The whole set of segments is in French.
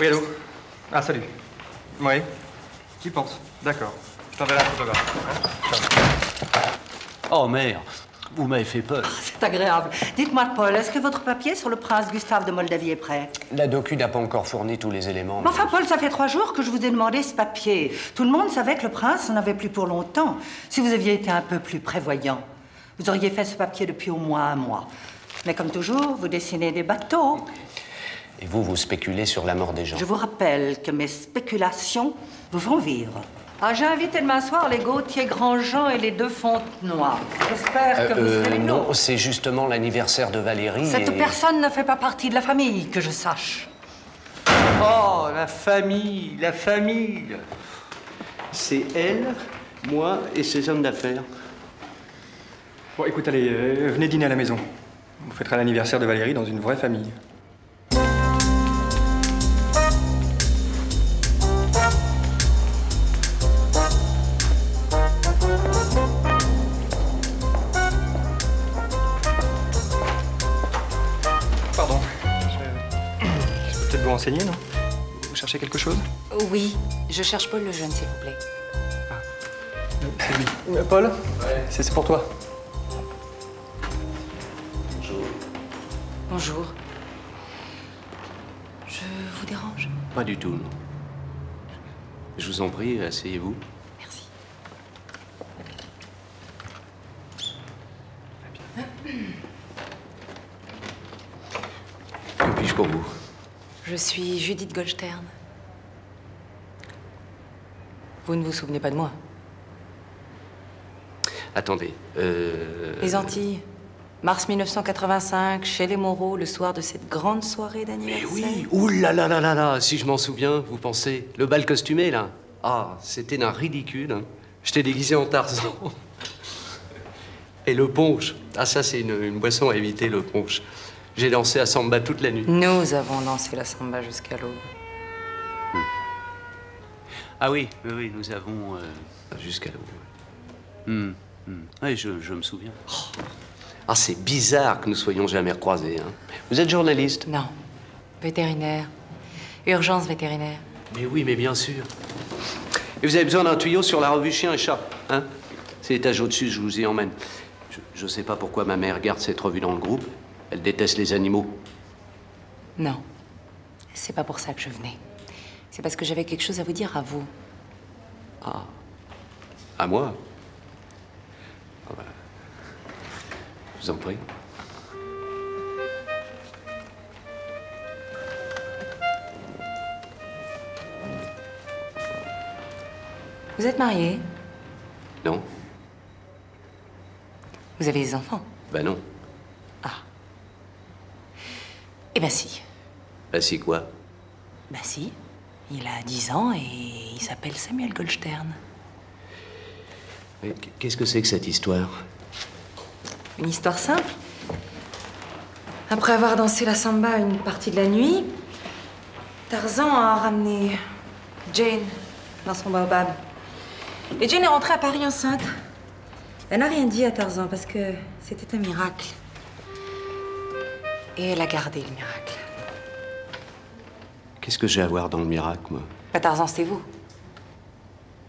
Oui, allô? Ah, salut. Oui? Qui pense? D'accord. Je t'enverrai un photographe. Hein? Oh, merde. Vous m'avez fait peur. Oh, c'est agréable. Dites-moi, Paul, est-ce que votre papier sur le prince Gustave de Moldavie est prêt? La docu n'a pas encore fourni tous les éléments. Mais enfin, Paul, ça fait 3 jours que je vous ai demandé ce papier. Tout le monde savait que le prince n'en avait plus pour longtemps. Si vous aviez été un peu plus prévoyant, vous auriez fait ce papier depuis au moins 1 mois. Mais comme toujours, vous dessinez des bateaux. Et vous spéculez sur la mort des gens. Je vous rappelle que mes spéculations vous font vivre. Ah, j'ai invité demain soir les Gauthier Grandjean et les 2 Fontenoy. J'espère que vous serez les nôtres. Non, c'est justement l'anniversaire de Valérie. Cette personne ne fait pas partie de la famille, que je sache. Oh, la famille, la famille. C'est elle, moi et ses hommes d'affaires. Bon, écoute, allez, venez dîner à la maison. Vous fêterez l'anniversaire de Valérie dans une vraie famille. Pardon. Je peux peut-être vous renseigner, non? Vous cherchez quelque chose? Oui, je cherche Paul Lejeune, s'il vous plaît. C'est lui. Paul? Ouais. C'est pour toi. Bonjour. Bonjour. Je vous dérange? Pas du tout, non. Je vous en prie, asseyez-vous. Merci. Que puis-je pour vous? Je suis Judith Goldstern. Vous ne vous souvenez pas de moi? Attendez, Les Antilles. Mars 1985, chez les Moreau, le soir de cette grande soirée d'anniversaire. Mais oui, ouh là là là là là, si je m'en souviens, vous pensez, le bal costumé, là. Ah, c'était d'un ridicule, hein. J'étais déguisé en Tarzan. Et le punch, ah ça c'est une boisson à éviter, le punch. J'ai dansé à samba toute la nuit. Nous avons dansé la samba jusqu'à l'aube. Ah oui, oui, oui, nous avons... jusqu'à l'aube. Oui, je me souviens. Ah, c'est bizarre que nous soyons jamais recroisés, hein. Vous êtes journaliste? Non. Vétérinaire. Urgence vétérinaire. Mais oui, mais bien sûr. Et vous avez besoin d'un tuyau sur la revue Chien et Chat, hein? C'est l'étage au-dessus, je vous y emmène. Je sais pas pourquoi ma mère garde cette revue dans le groupe. Elle déteste les animaux. Non. C'est pas pour ça que je venais. C'est parce que j'avais quelque chose à vous dire à vous. Ah. À moi? Ah bah. Je vous en prie. Vous êtes marié? Non? Vous avez des enfants? Bah non. Ah. Eh ben si. Bah si quoi? Bah si. Il a 10 ans et il s'appelle Samuel Goldstern. Mais qu'est-ce que c'est que cette histoire? Une histoire simple. Après avoir dansé la samba une partie de la nuit, Tarzan a ramené Jane dans son baobab. Et Jane est rentrée à Paris enceinte. Elle n'a rien dit à Tarzan parce que c'était un miracle. Et elle a gardé le miracle. Qu'est-ce que j'ai à voir dans le miracle, moi? Bah, Tarzan, c'était vous.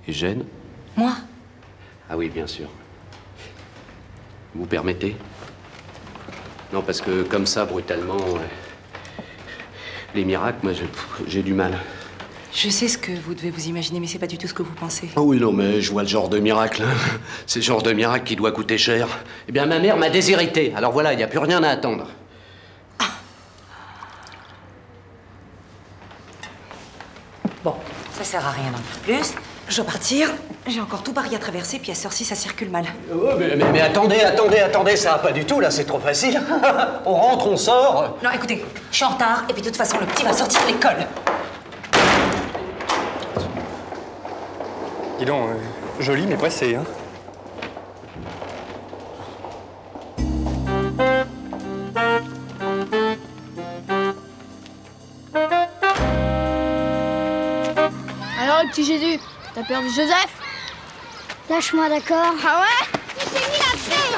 Et Gênes? Moi? Ah oui, bien sûr. Vous permettez? Non, parce que comme ça, brutalement, les miracles, moi, j'ai du mal. Je sais ce que vous devez vous imaginer, mais c'est pas du tout ce que vous pensez. Ah oui, non, mais je vois le genre de miracle. Hein. C'est le genre de miracle qui doit coûter cher. Eh bien, ma mère m'a déshérité. Alors voilà, il n'y a plus rien à attendre. Ah. Bon, ça sert à rien d'en dire plus. Je dois partir. J'ai encore tout Paris à traverser, puis à cette heure-ci, ça circule mal. Oh, mais attendez, ça va pas du tout, là, c'est trop facile. On rentre, on sort. Non, écoutez, je suis en retard, et puis de toute façon, le petit va sortir de l'école. Dis donc, joli mais pressé, hein. Alors, le petit Jésus, t'as perdu Joseph? Lâche-moi, d'accord? Ah ouais? Il s'est mis la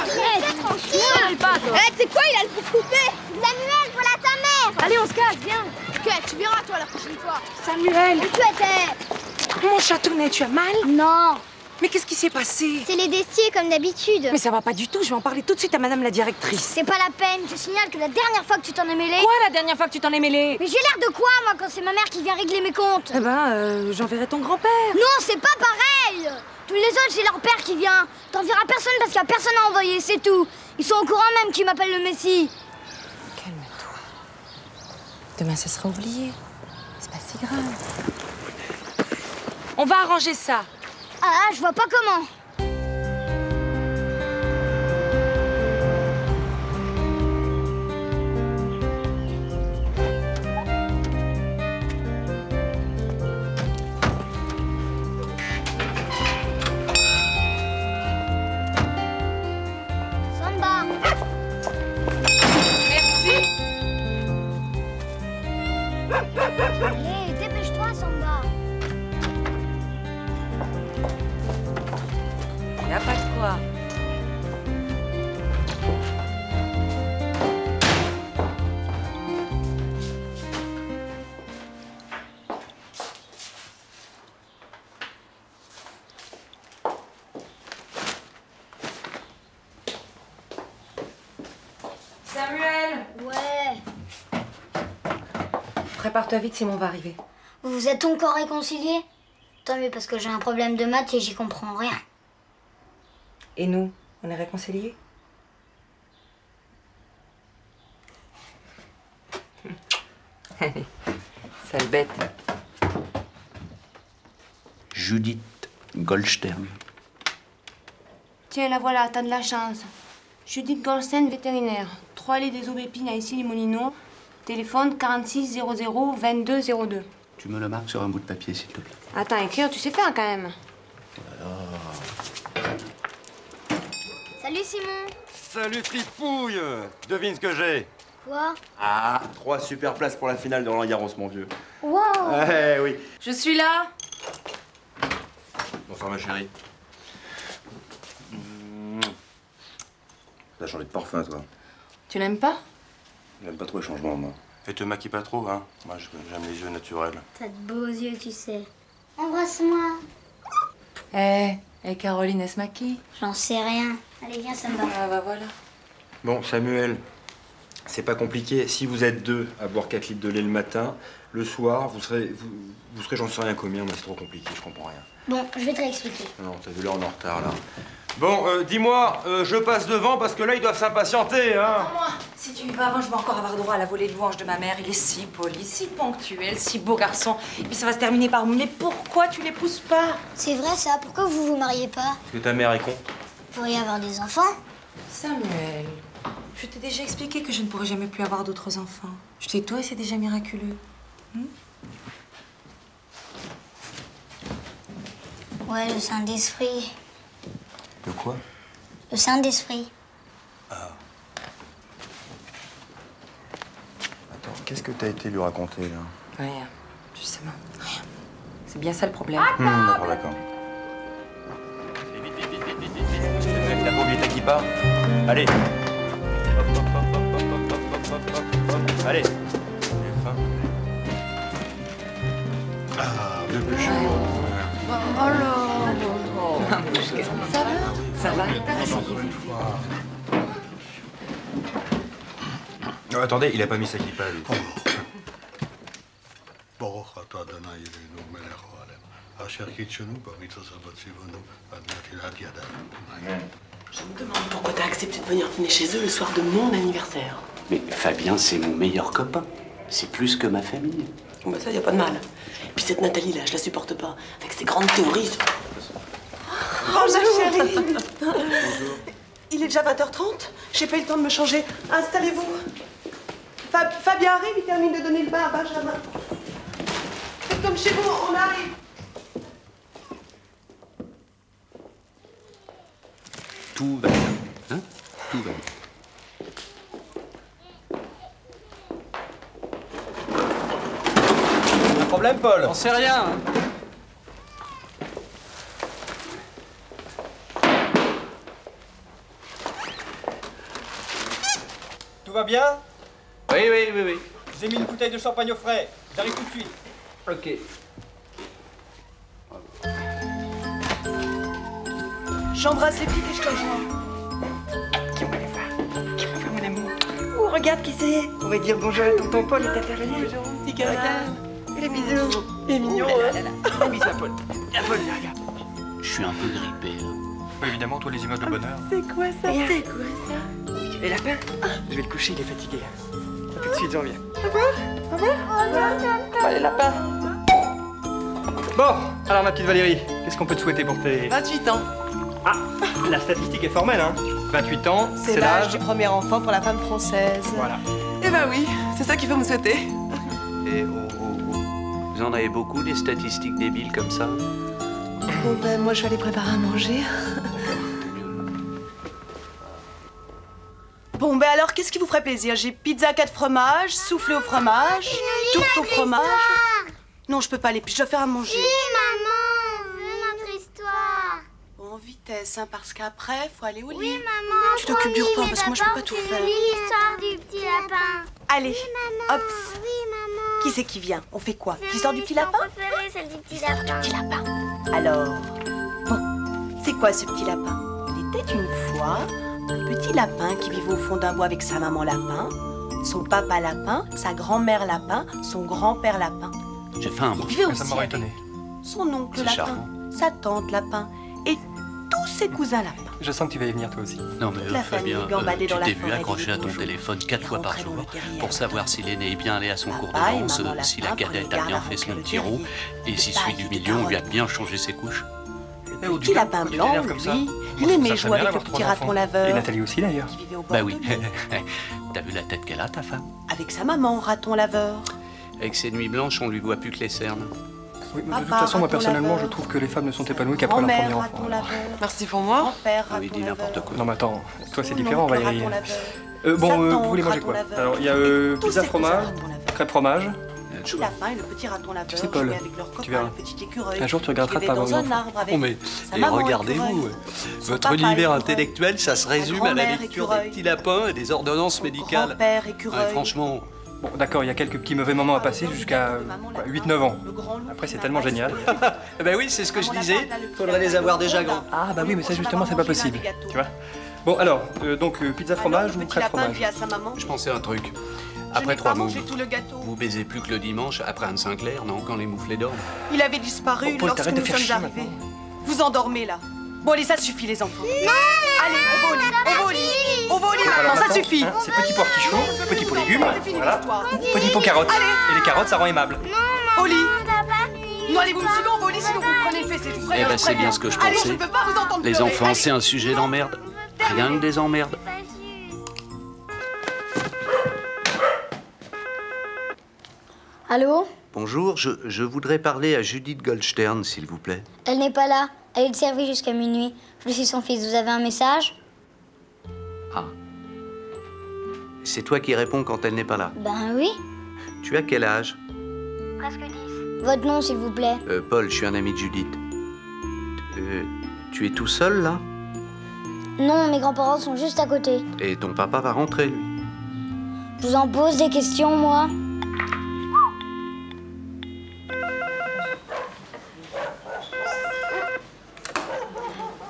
paix! Tranquille! Pas, toi. Eh, c'est quoi, il a le pour couper? Samuel, voilà ta mère! Allez, on se casse, viens! Catch! Tu verras, toi, la prochaine fois. Samuel, Où tu étais? mon chatounet, tu as mal? Non, Mais qu'est-ce qui s'est passé? c'est les destiers comme d'habitude. Mais ça va pas du tout, je vais en parler tout de suite à madame la directrice. C'est pas la peine, je signale que la dernière fois que tu t'en es mêlé... Quoi la dernière fois que tu t'en es mêlé? Mais j'ai l'air de quoi, moi, quand c'est ma mère qui vient régler mes comptes? Eh ben, j'enverrai ton grand-père. Non, c'est pas pareil. Tous les autres, c'est leur père qui vient. T'enverras personne parce qu'il y a personne à envoyer, c'est tout. Ils sont au courant même qu'ils m'appellent le Messie. Calme-toi. Demain, ça sera oublié. C'est pas si grave. On va arranger ça. Ah, je vois pas comment. Samba. Merci. Allez, dépêche-toi, Samba. Y a pas de quoi. Samuel, Ouais. prépare-toi vite, Simon va arriver. Vous vous êtes encore réconciliés? Tant mieux parce que j'ai un problème de maths et j'y comprends rien. Et nous, on est réconciliés? Allez, sale bête. Judith Goldstern. Tiens, la voilà, t'as de la chance. Judith Goldstein, vétérinaire. 3 allées des Aubépines à Issy-les-Moulineaux. Téléphone 46 00 22 02. Tu me le marques sur un bout de papier, s'il te plaît. Attends, écrire, tu sais faire quand même. Salut, Simon. Salut Tripouille! Devine ce que j'ai. Quoi? Ah, 3 super places pour la finale de Roland Garros, mon vieux. Wow. Eh oui. Je suis là. Bonsoir ma chérie. T'as changé de parfum, toi. Tu l'aimes pas? J'aime pas trop les changements, moi. Et te maquille pas trop, hein. Moi, j'aime les yeux naturels. T'as de beaux yeux, tu sais. Embrasse-moi. Et Caroline, elle se maquille? J'en sais rien. Allez, viens, Samba. Ah bah voilà. Bon, Samuel, c'est pas compliqué. Si vous êtes 2 à boire 4 litres de lait le matin, le soir, vous serez j'en sais rien combien, mais c'est trop compliqué, je comprends rien. Bon, je vais te réexpliquer. Non, t'as vu, là, on est en retard, là. Bon, dis-moi, je passe devant parce que là, ils doivent s'impatienter, hein. Moi, si tu y vas avant, je vais encore avoir droit à la volée de louanges de ma mère. Il est si poli, si ponctuel, si beau garçon. Et puis ça va se terminer par « Mais pourquoi tu l'épouses pas ?» C'est vrai, ça. Pourquoi vous vous mariez pas? Parce que ta mère est con. Vous pourriez avoir des enfants? Samuel, je t'ai déjà expliqué que je ne pourrai jamais plus avoir d'autres enfants. Je t'ai tout et c'est déjà miraculeux. Ouais, le Saint-Esprit. De quoi? Le Saint-Esprit. Attends, qu'est-ce que t'as été lui raconter, là? Rien, justement, rien. C'est bien ça le problème. D'accord, d'accord. Vite, vite, vite, vite, vite, vite, vite. T'as pas oublié ta kippa? Allez. Hop, hop, hop, hop, hop, hop, hop, hop, hop, hop. Allez. J'ai faim. Ah, le bûcher. Oh là. Ça va? Ça va? Oh, attendez, il a pas mis sa kippa, lui. ברוך אתה אדוני אלוהינו מלך העולם, אשר קידשנו במצוות ציוונו עד נטילת ידיים. אמן. Je me demande pourquoi t'as accepté de venir dîner chez eux le soir de mon anniversaire. Mais Fabien, c'est mon meilleur copain. C'est plus que ma famille. Bon bah ça, y a pas de mal. Et puis cette Nathalie là, je la supporte pas. Avec ses grandes théories. Oh ma chérie. Bonjour. Il est déjà 20h30. J'ai pas eu le temps de me changer. Installez-vous. Fabien arrive, il termine de donner le bain à Benjamin. Faites comme chez vous, on arrive. Tout va bien, hein? Tout va bien. Un problème, Paul? J'en sais rien. Tout va bien? Oui, oui, oui, oui. vous ai mis une bouteille de champagne au frais. J'arrive tout de suite. Ok. J'embrasse les petites et je te rejoins. Qui on va aller voir? Qui va faire mon amour? Oh, regarde qui c'est. On va dire bonjour à tonton Paul et tata Valérie. Bonjour, mon petit gars. Et les bisous. Il est mignon, hein? Un bisou à Paul. À Paul, regarde. Je suis un peu grippé, là. Évidemment, toi, les images de bonheur. C'est quoi ça? C'est quoi ça? Et lapin? Je vais le coucher, il est fatigué. Tout de suite, j'en viens. Allez, lapin. Bon, alors ma petite Valérie, qu'est-ce qu'on peut te souhaiter pour tes... 28 ans. Ah, la statistique est formelle, hein. 28 ans, C'est l'âge du premier enfant pour la femme française. Voilà. Eh ben oui, c'est ça qu'il faut me souhaiter. Et vous en avez beaucoup, des statistiques débiles comme ça? Bon ben, moi je vais aller préparer à manger. Bon ben alors, qu'est-ce qui vous ferait plaisir? J'ai pizza 4 fromages, soufflé au fromage, tourte au fromage. Non, je peux pas aller, puis je dois faire à manger. Si, maman, on veut notre histoire. Bon, en vitesse, hein, parce qu'après, faut aller au lit. Oui, maman. Tu t'occupes du repas, parce que moi je peux pas tout faire. Tu nous lis l'histoire du petit lapin. Allez, hop. Oui, maman. Qui c'est qui vient? On fait quoi? L'histoire du petit lapin? Préférée, celle du petit lapin. Petit lapin. Alors, bon, c'est quoi ce petit lapin? Il était une fois un petit lapin qui vivait au fond d'un bois avec sa maman lapin, son papa lapin, sa grand-mère lapin, son grand-père lapin. J'ai faim, moi. Il vivait aussi Ça m'aurait avec étonné. son oncle C'est lapin, charmant. sa tante lapin et tous ses cousins lapins. Je sens que tu vas y venir, toi aussi. Non mais La Fabien, famille gambadait tu dans la t'es vu forêt accroché des à ton Bougeons. téléphone 4 fois par Rentrait dans jour le terrier pour à savoir si l'aîné est bien allé à son cours de Papa et danse, maman si la lapin cadette prenaient a bien garde fait avant son que le petit rot, terrier et si taille celui du des milieu, on lui a carottes. bien changé ses couches. Eh, au Petit Ducat, lapin tu blanc, t'énerves comme ça. lui, Moi, il je aimait trouve ça jouer bien avec le d'avoir petit 3 raton enfants. laveur. Et Nathalie aussi, d'ailleurs. Qui vivait au bord Bah de oui. l'eau. T'as vu la tête qu'elle a, ta femme? Avec sa maman, raton laveur. Avec ses nuits blanches, on lui voit plus que les cernes. Oui, mais de toute Papa, façon, moi, raton personnellement, laveur. je trouve que les femmes ne sont épanouies qu'après leur Grand-mère, premier raton enfant. laveur. Merci pour moi. Grand-père, Ah oui, raton dis n'importe laveur. quoi. Non, mais attends, toi, c'est Son différent, oncle, Valérie. raton laveur. Bon, Sa vous tante, voulez manger raton quoi? laveur. Alors, il y a Tous pizza ses fromage, cousins, raton laveur. crêpe fromage. Le petit lapin et le petit raton laveur Tu sais, Paul, jouaient avec leur tu copain, verras. le petit écureuil. Un jour, tu regretteras qui de pas vivait avoir dans eu un d'enfant. arbre avec Oh mais, sa et maman regardez-vous, écureuil, son votre papa univers écureuil, intellectuel, ça se sa résume à la grand-mère lecture des écureuil, petits lapins et des ordonnances son médicales. grand-père Ouais, écureuil. franchement, Bon, d'accord, il y a quelques petits mauvais moments à passer jusqu'à 8-9 ans. Après, c'est tellement génial. ben oui, c'est ce que je disais. Faudrait les avoir déjà grands. Ah, bah oui, mais ça, justement, c'est pas possible. Tu vois? Bon, alors, donc, pizza fromage ou crêpe fromage? Je pensais à un truc. Je Après n'ai 3 pas mots, mangé tout le gâteau. vous baisez plus que le dimanche, après Anne Sinclair, non? Quand les mouflets dorment. Il avait disparu Bon, Paul, lorsque t'arrêtes de nous faire sommes chier arrivés. Vous endormez là. Bon, allez, ça suffit, les enfants. Allez, on va au lit, on va au lit. On va au lit Alors, maintenant, ça maintenant, suffit. hein, c'est petit pot artichaut, petit pot légumes, C'est fini voilà. l'histoire. Petit pot carottes. Et les carottes, ça rend aimable. Au lit. Non, allez, vous me suivez, on va au lit, sinon vous me prenez le fessé. Je vous préviens, Eh ben, je c'est vous bien ce que je préviens. Allez, pensais. je ne peux pas vous entendre Les pleurer. enfants, Allez. c'est un sujet d'emmerde. Rien que des emmerdes. Allô? Bonjour, je voudrais parler à Judith Goldstern, s'il vous plaît. Elle n'est pas là. Elle est de service jusqu'à minuit. Je suis son fils. Vous avez un message? Ah. C'est toi qui réponds quand elle n'est pas là. Ben oui. Tu as quel âge? Presque 10. Votre nom, s'il vous plaît? Paul, je suis un ami de Judith. Tu es tout seul, là? Non, mes grands-parents sont juste à côté. Et ton papa va rentrer, lui. Je vous en pose des questions, moi.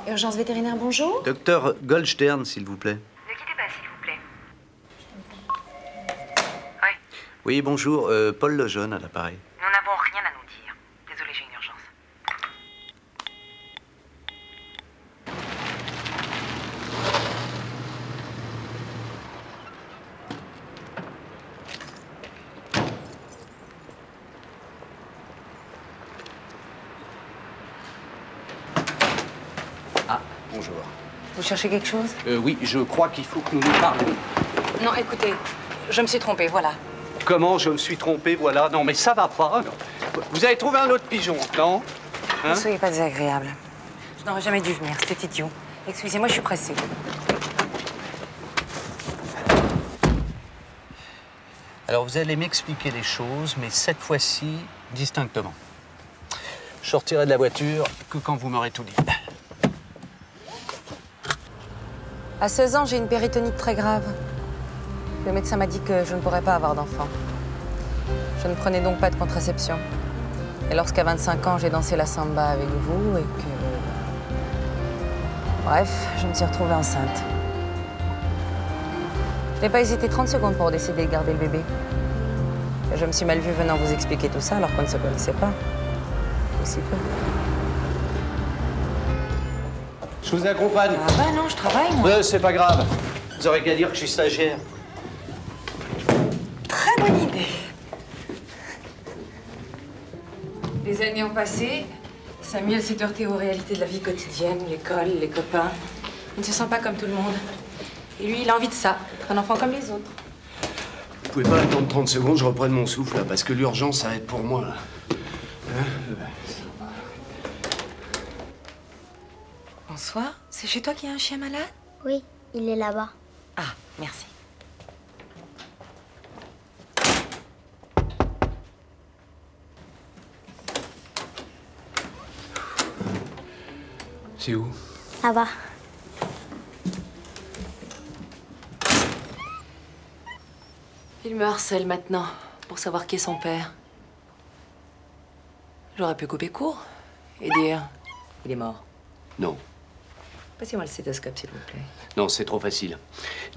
Urgence vétérinaire, bonjour. Docteur Goldstern, s'il vous plaît. Ne quittez pas, s'il vous plaît. Oui, bonjour, Paul Lejeune à l'appareil. Nous n'avons rien à nous dire. Désolée, j'ai une urgence. Ah, bonjour. Vous cherchez quelque chose? Oui, je crois qu'il faut que nous nous parlions. Non, écoutez, je me suis trompée, voilà. Comment je me suis trompé, voilà. Non, mais ça va pas. Non. Vous avez trouvé un autre pigeon, non? Hein? Ne soyez pas désagréable. Je n'aurais jamais dû venir, c'était idiot. Excusez-moi, je suis pressée. Alors, vous allez m'expliquer les choses, mais cette fois-ci, distinctement. Je sortirai de la voiture que quand vous m'aurez tout dit. À 16 ans, j'ai une péritonite très grave. Le médecin m'a dit que je ne pourrais pas avoir d'enfant. Je ne prenais donc pas de contraception. Et lorsqu'à 25 ans, j'ai dansé la samba avec vous et que... Bref, je me suis retrouvée enceinte. Je n'ai pas hésité 30 secondes pour décider de garder le bébé. Et je me suis mal vue venant vous expliquer tout ça alors qu'on ne se connaissait pas. Aussi peu. Je vous accompagne. Ah bah non, je travaille, moi. C'est pas grave. Vous aurez qu'à dire que je suis stagiaire. Très bonne idée. Les années ont passé. Samuel s'est heurté aux réalités de la vie quotidienne, l'école, les copains. Il ne se sent pas comme tout le monde. Et lui, il a envie de ça, être un enfant comme les autres. Vous pouvez pas attendre 30 secondes, je reprenne mon souffle, là, parce que l'urgence, ça va être pour moi, là. Bonsoir. C'est chez toi qu'il y a un chien malade? Oui, il est là-bas. Ah, merci. C'est où? Là-bas. Il me harcèle maintenant pour savoir qui est son père. J'aurais pu couper court et dire il est mort. Non. Passez-moi le stéthoscope, s'il vous plaît. Non, c'est trop facile.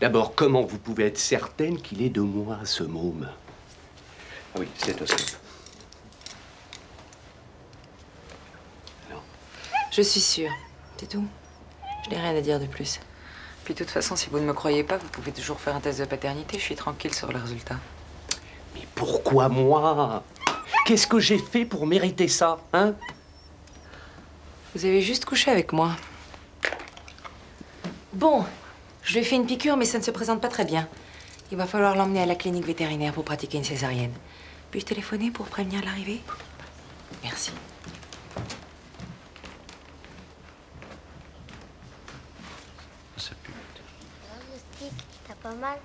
D'abord, comment vous pouvez être certaine qu'il est de moi, ce môme? Ah oui, stéthoscope. Alors. Je suis sûre. C'est tout. Je n'ai rien à dire de plus. Puis de toute façon, si vous ne me croyez pas, vous pouvez toujours faire un test de paternité. Je suis tranquille sur le résultat. Mais pourquoi moi? Qu'est-ce que j'ai fait pour mériter ça, hein? Vous avez juste couché avec moi. Bon, je lui ai fait une piqûre, mais ça ne se présente pas très bien. Il va falloir l'emmener à la clinique vétérinaire pour pratiquer une césarienne. Puis-je téléphoner pour prévenir l'arrivée? Merci. Ça pue. Le stick, t'as pas mal?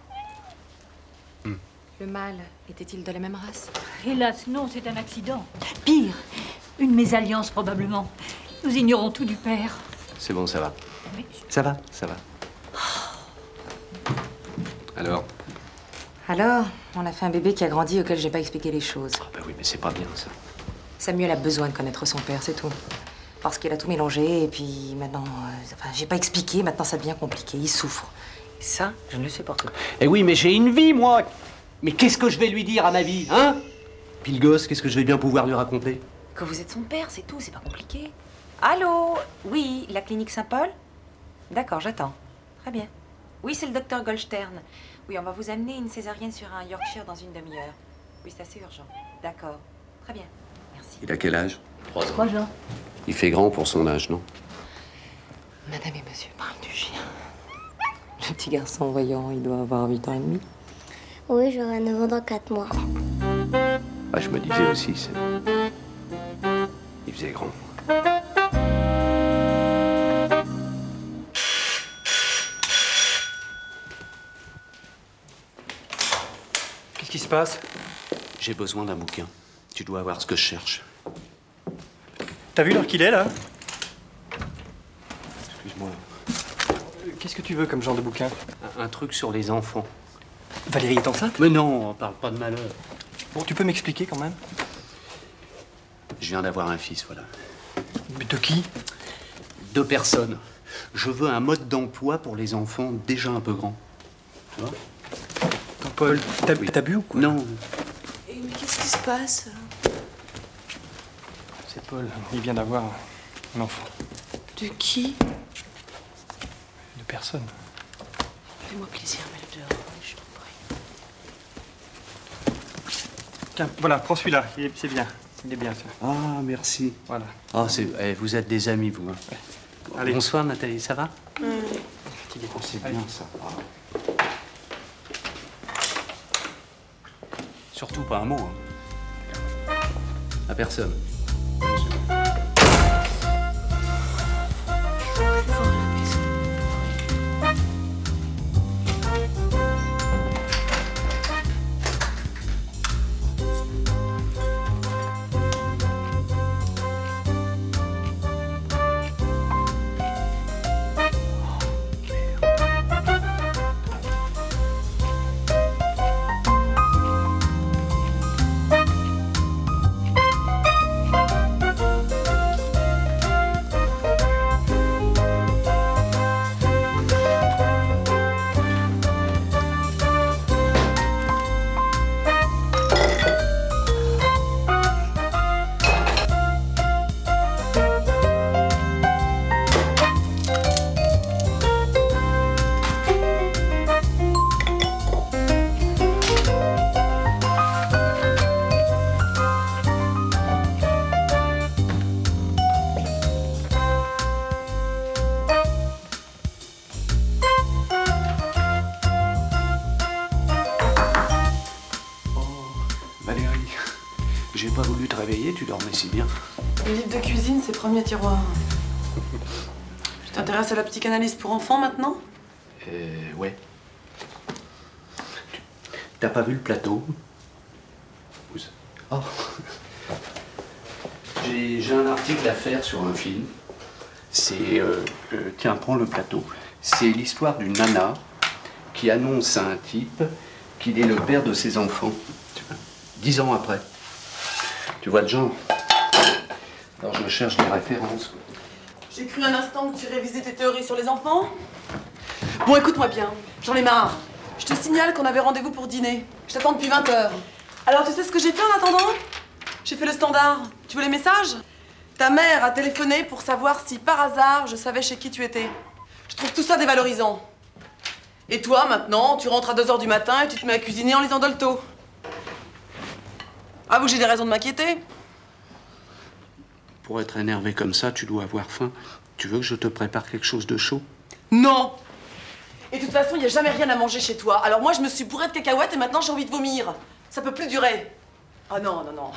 Le mâle était-il de la même race? Hélas, non, c'est un accident. Pire, une mésalliance probablement. Nous ignorons tout du père. C'est bon, ça va. Mais... Ça va, ça va. Alors? Alors, on a fait un bébé qui a grandi auquel j'ai pas expliqué les choses. Ah bah oui, mais c'est pas bien, ça. Samuel a besoin de connaître son père, c'est tout. Parce qu'il a tout mélangé, et puis maintenant... enfin, j'ai pas expliqué, maintenant ça devient compliqué. Il souffre. Et ça, je ne le supporte pas. Eh oui, mais j'ai une vie, moi. Mais qu'est-ce que je vais lui dire à ma vie, hein? Puis le gosse, qu'est-ce que je vais bien pouvoir lui raconter? Que vous êtes son père, c'est tout, c'est pas compliqué. Allô? Oui, la clinique Saint-Paul? D'accord, j'attends. Très bien. Oui, c'est le docteur Goldstern. Oui, on va vous amener une césarienne sur un Yorkshire dans une demi-heure. Oui, c'est assez urgent. D'accord. Très bien. Merci. Il a quel âge? 3 ans. Il fait grand pour son âge, non? Madame et monsieur parlent du chien. Le petit garçon voyant, il doit avoir 8 ans et demi. Oui, j'aurai 9 ans dans 4 mois. Ah, je me disais aussi, c'est... Il faisait grand. Qu'est-ce qui se passe? J'ai besoin d'un bouquin. Tu dois avoir ce que je cherche. T'as vu l'heure qu'il est, là? Excuse-moi. Qu'est-ce que tu veux comme genre de bouquin? Un truc sur les enfants. Valérie est enceinte? Mais non, on parle pas de malheur. Bon, tu peux m'expliquer quand même? Je viens d'avoir un fils, voilà. Mais de qui? 2 personnes. Je veux un mode d'emploi pour les enfants déjà un peu grands. Tu vois? Paul, t'as bu ou quoi? Non. Et mais qu'est-ce qui se passe? C'est Paul, il vient d'avoir un enfant. De qui? De personne. Fais-moi plaisir, mets-le dehors, je t'en prie. Tiens, voilà, prends celui-là, c'est bien. Il est bien, ça. Ah, merci. Voilà. Ah, vous êtes des amis, vous. Hein. Ouais. Allez. Bonsoir, Nathalie, ça va? C'est bien, ça. Surtout pas un mot. Hein. À personne. réveillé, tu dormais si bien. Les livres de cuisine, c'est premier tiroir. Tu t'intéresses à la psychanalyse pour enfants maintenant? Ouais. T'as pas vu le plateau? Oh. J'ai un article à faire sur un film. C'est... tiens, prends le plateau. C'est l'histoire d'une nana qui annonce à un type qu'il est le père de ses enfants. 10 ans après. Tu vois le genre? Alors je cherche des références. J'ai cru un instant que tu révisais tes théories sur les enfants. Bon, écoute-moi bien, j'en ai marre. Je te signale qu'on avait rendez-vous pour dîner. Je t'attends depuis 20 h. Alors tu sais ce que j'ai fait en attendant? J'ai fait le standard. Tu veux les messages? Ta mère a téléphoné pour savoir si par hasard je savais chez qui tu étais. Je trouve tout ça dévalorisant. Et toi, maintenant, tu rentres à 2 h du matin et tu te mets à cuisiner en lisant Dolto. Avoue que j'ai des raisons de m'inquiéter. Pour être énervé comme ça, tu dois avoir faim. Tu veux que je te prépare quelque chose de chaud? Non! Et de toute façon, il n'y a jamais rien à manger chez toi. Alors moi, je me suis bourrée de cacahuètes et maintenant j'ai envie de vomir. Ça peut plus durer. Ah non, non, non.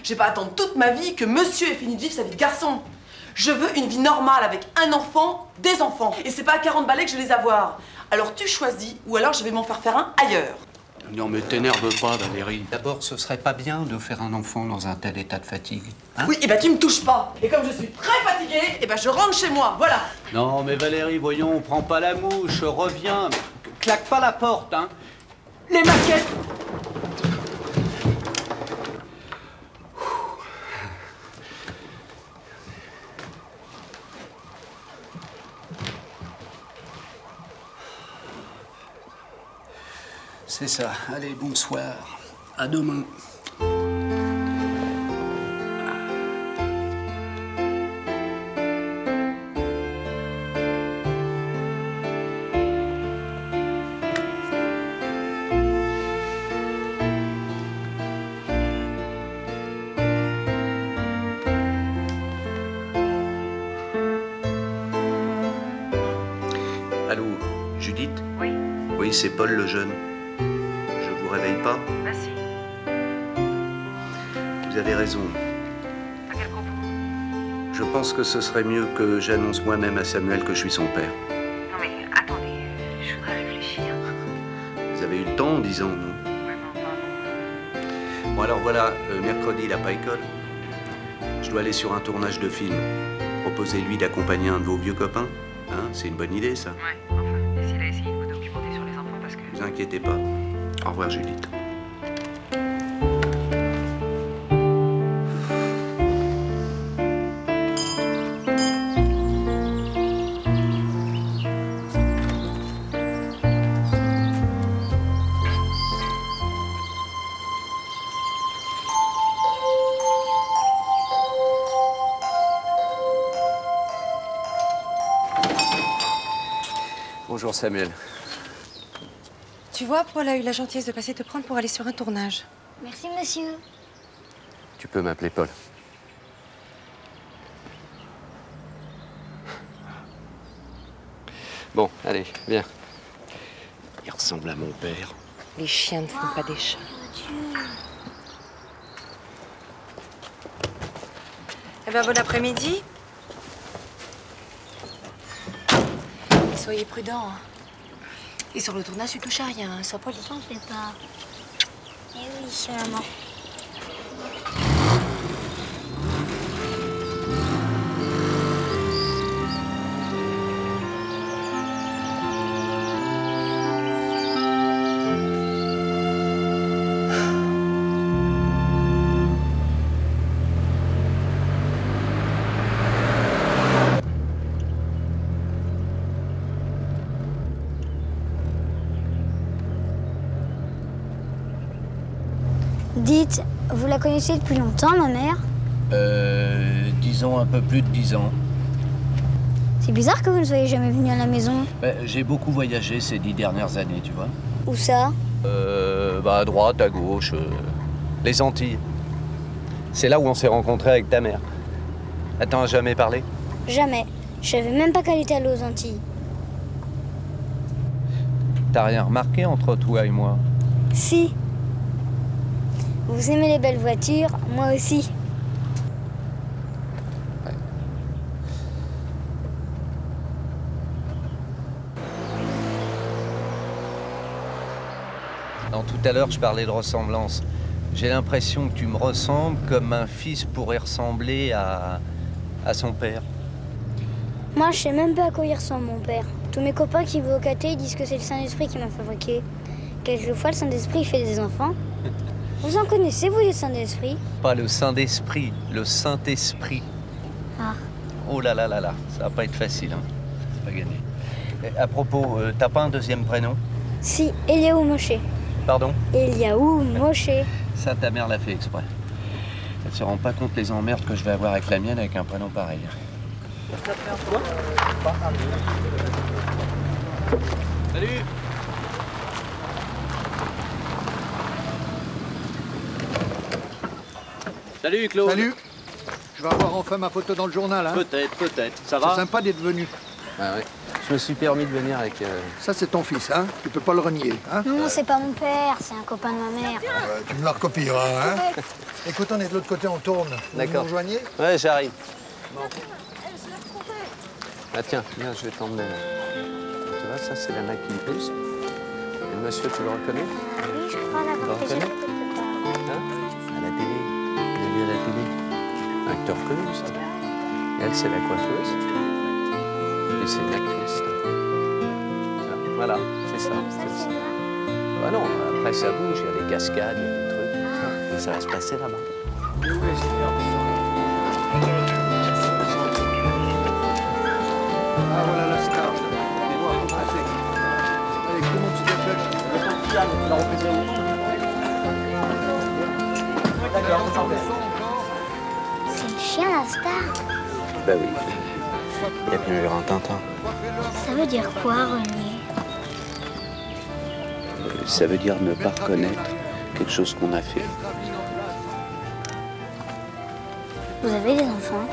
Je vais pas attendre toute ma vie que monsieur ait fini de vivre sa vie de garçon. Je veux une vie normale avec un enfant, des enfants. Et c'est pas à 40 balais que je vais les avoir. Alors tu choisis, ou alors je vais m'en faire un ailleurs. Non mais t'énerve pas, Valérie. D'abord, ce serait pas bien de faire un enfant dans un tel état de fatigue. Hein? Oui, et ben tu me touches pas. Et comme je suis très fatiguée, et ben je rentre chez moi, voilà. Non mais Valérie, voyons, prends pas la mouche, reviens. Claque pas la porte, hein. Les maquettes. C'est ça. Allez, bonsoir. À demain. Allô, Judith? Oui. Oui, c'est Paul le jeune. Réveille pas? Bah si. Vous avez raison. À quel propos? Je pense que ce serait mieux que j'annonce moi-même à Samuel que je suis son père. Non mais attendez, je voudrais réfléchir. Vous avez eu le temps en 10 ans, non? Vraiment pas. Bon alors voilà, mercredi il n'a pas école. Je dois aller sur un tournage de film. Proposez-lui d'accompagner un de vos vieux copains. Hein, c'est une bonne idée ça. Ouais, enfin, essayez là, essayez de vous documenter sur les enfants parce que... Ne vous inquiétez pas. Au revoir, Judith. Bonjour, Samuel. Tu vois, Paul a eu la gentillesse de passer te prendre pour aller sur un tournage. Merci, monsieur. Tu peux m'appeler Paul. Bon, allez, viens. Il ressemble à mon père. Les chiens ne font pas des chats. Eh ben, bon après-midi. Et soyez prudents. Hein. Et sur le tournage, tu touches à rien, sois poli. J'en fais pas. Eh oui, maman. Dites, vous la connaissez depuis longtemps, ma mère? Disons un peu plus de 10 ans. C'est bizarre que vous ne soyez jamais venu à la maison. J'ai beaucoup voyagé ces 10 dernières années, tu vois. Où ça? À droite, à gauche, les Antilles. C'est là où on s'est rencontrés avec ta mère. Elle t'en a jamais parlé? Jamais. Je savais même pas qu'elle était allée aux Antilles. T'as rien remarqué entre toi et moi? Si. Vous aimez les belles voitures, moi aussi. tout à l'heure, je parlais de ressemblance. J'ai l'impression que tu me ressembles comme un fils pourrait ressembler à son père. Moi, je sais même pas à quoi il ressemble, mon père. Tous mes copains qui vont au caté disent que c'est le Saint-Esprit qui m'a fabriqué. Quelquefois, le Saint-Esprit fait des enfants. Vous en connaissez, vous, les Saint-Esprit? Pas le Saint-Esprit, le Saint-Esprit. Ah. Oh là là là là, ça va pas être facile, hein. C'est pas gagné. Et à propos, t'as pas un deuxième prénom? Si, Eliaou Moshe. Pardon? Eliaou Moshe. Ça, ta mère l'a fait exprès. Elle se rend pas compte les emmerdes que je vais avoir avec la mienne avec un prénom pareil. Salut! Salut, Claude. Salut. Je vais avoir enfin ma photo dans le journal, hein? Peut-être, peut-être. Ça va? C'est sympa d'être venu. Ah ouais. Je me suis permis de venir avec... Ça, c'est ton fils, hein? Tu peux pas le renier, hein? Non, c'est pas mon père, c'est un copain de ma mère. Tu me la recopieras, hein? Écoute, on est de l'autre côté, on tourne. Vous nous rejoignez? Ouais, j'arrive. Bon. Ah tiens, viens, je vais t'emmener là. Tu vois, ça, c'est la main qui me pousse. Et le monsieur, tu le reconnais? Oui, je crois l'avoir déjà vu quelque part. Hein? À la télé. Il a vu à la télé. Un acteur connu, ça. Et elle, c'est la coiffeuse. Et c'est une actrice. Voilà, c'est ça. Bah non, après ça bouge, il y a des cascades, il y a des trucs, tout ça. Et ça va se passer là-bas. Ah, voilà la star. Allez, comment tu t'appelles? C'est le chien, la star. Bah oui. Il y a bien eu un Tintin. Ça veut dire quoi, renier? Ça veut dire ne pas reconnaître quelque chose qu'on a fait. Vous avez des enfants?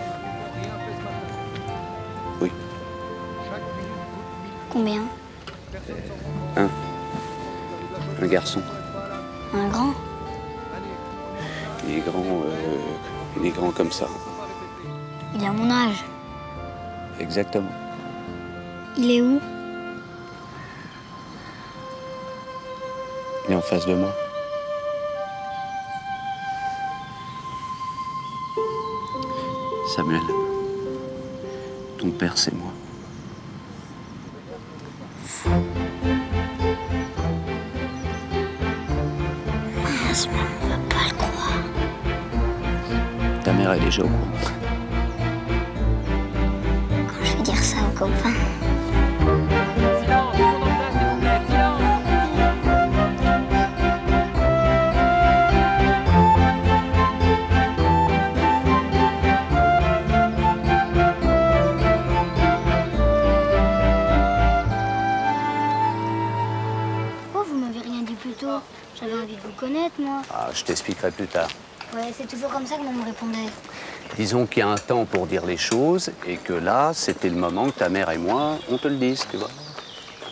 Oui. Combien? Un garçon. Un grand? Il est grand comme ça. Il a mon âge. Exactement. Il est où? Il est en face de moi. Samuel, ton père, c'est moi. Mince, mais on va pas le croire. Ta mère est déjà au courant. Quand je vais dire ça aux copains. Pourquoi vous m'avez rien dit plus tôt? J'avais envie de vous connaître, moi. Ah, je t'expliquerai plus tard. Ouais, c'est toujours comme ça que maman me répondait. Disons qu'il y a un temps pour dire les choses et que là, c'était le moment que ta mère et moi, on te le dise, tu vois.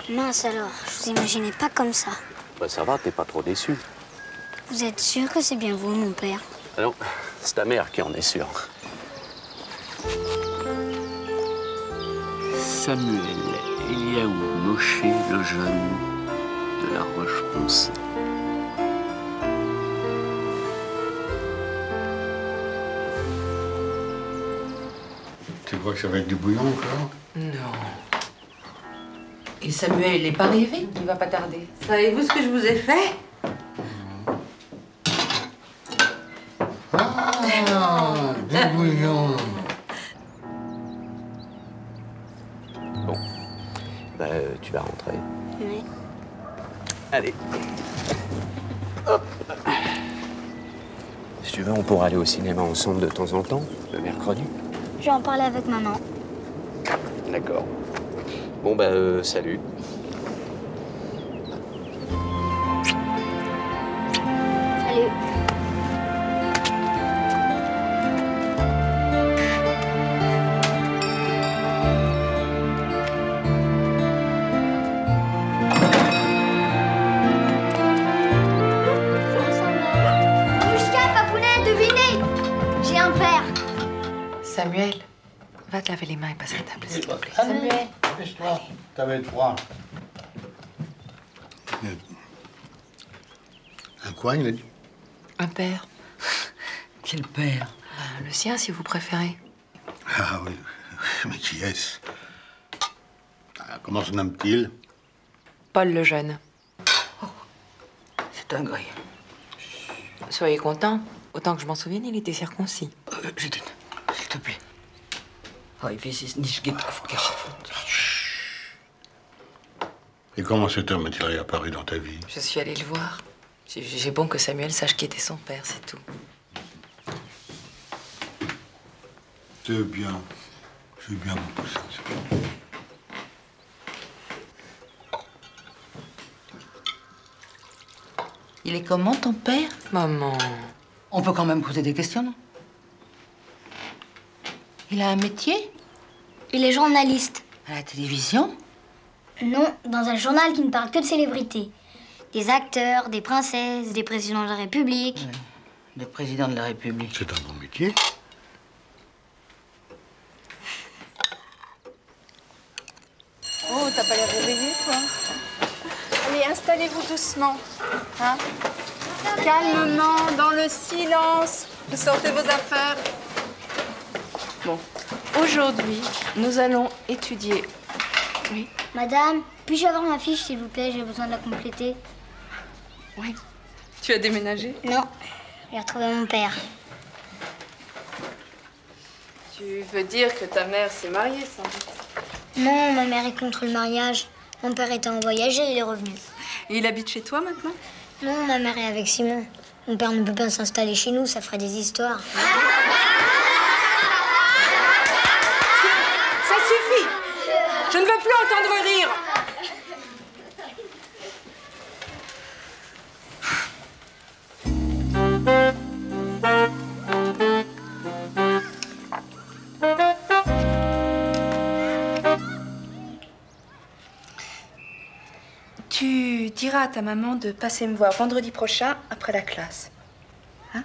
Mince alors, je vous imaginais pas comme ça. Bah ça va, t'es pas trop déçu. Vous êtes sûr que c'est bien vous, mon père? Ah non, c'est ta mère qui en est sûre. Samuel Eliaou Moshe, le jeune de la Roche-Poncée. Tu crois que ça va être du bouillon encore? Non. Et Samuel, il n'est pas arrivé? Il va pas tarder. Savez-vous ce que je vous ai fait? Ah, du bouillon. Bon, bah, tu vas rentrer. Oui. Allez. Hop. Si tu veux, on pourra aller au cinéma ensemble de temps en temps, le mercredi. Je vais en parler avec maman. D'accord. Bon, bah, salut. Salut. Mouchka, Papounet, devinez! J'ai un père. Samuel, va te laver les mains et passe à table, s'il te plaît. Allez, Samuel. dépêche-toi. T'avais froid. Un quoi, il a dit? Un père. Quel père? Le sien, si vous préférez. Ah oui, mais qui est-ce? Ah, comment se nomme-t-il? Paul le Jeune. C'est un gris. Soyez content. Autant que je m'en souvienne, il était circoncis. Judith, s'il te plaît. Oh, ich weiß es nicht, geht auf Geschäft. Et comment cet homme est-il réapparu dans ta vie? Je suis allée le voir. J'ai bon que Samuel sache qui était son père, c'est tout. C'est bien. C'est bien beaucoup ça. C'est bien. Il est comment, ton père? Maman. On peut quand même poser des questions, non? Il a un métier? Il est journaliste. À la télévision? Non, dans un journal qui ne parle que de célébrités. Des acteurs, des princesses, des présidents de la République. Oui, le président de la République. C'est un bon métier. Oh, t'as pas l'air réveillée, toi. Allez, installez-vous doucement. Hein? Calmement, dans le silence. Vous sortez vos affaires. Bon, aujourd'hui, nous allons étudier... Oui? Madame, puis-je avoir ma fiche, s'il vous plaît? J'ai besoin de la compléter. Oui. Tu as déménagé? Non, j'ai retrouvé mon père. Tu veux dire que ta mère s'est mariée, sans doute? Non, ma mère est contre le mariage. Mon père était en voyage et il est revenu. Et il habite chez toi maintenant? Non, ma mère est avec Simon. Mon père ne peut pas s'installer chez nous, ça ferait des histoires. Ça suffit! Je ne veux plus entendre rire! Tu diras à ta maman de passer me voir vendredi prochain après la classe. Hein?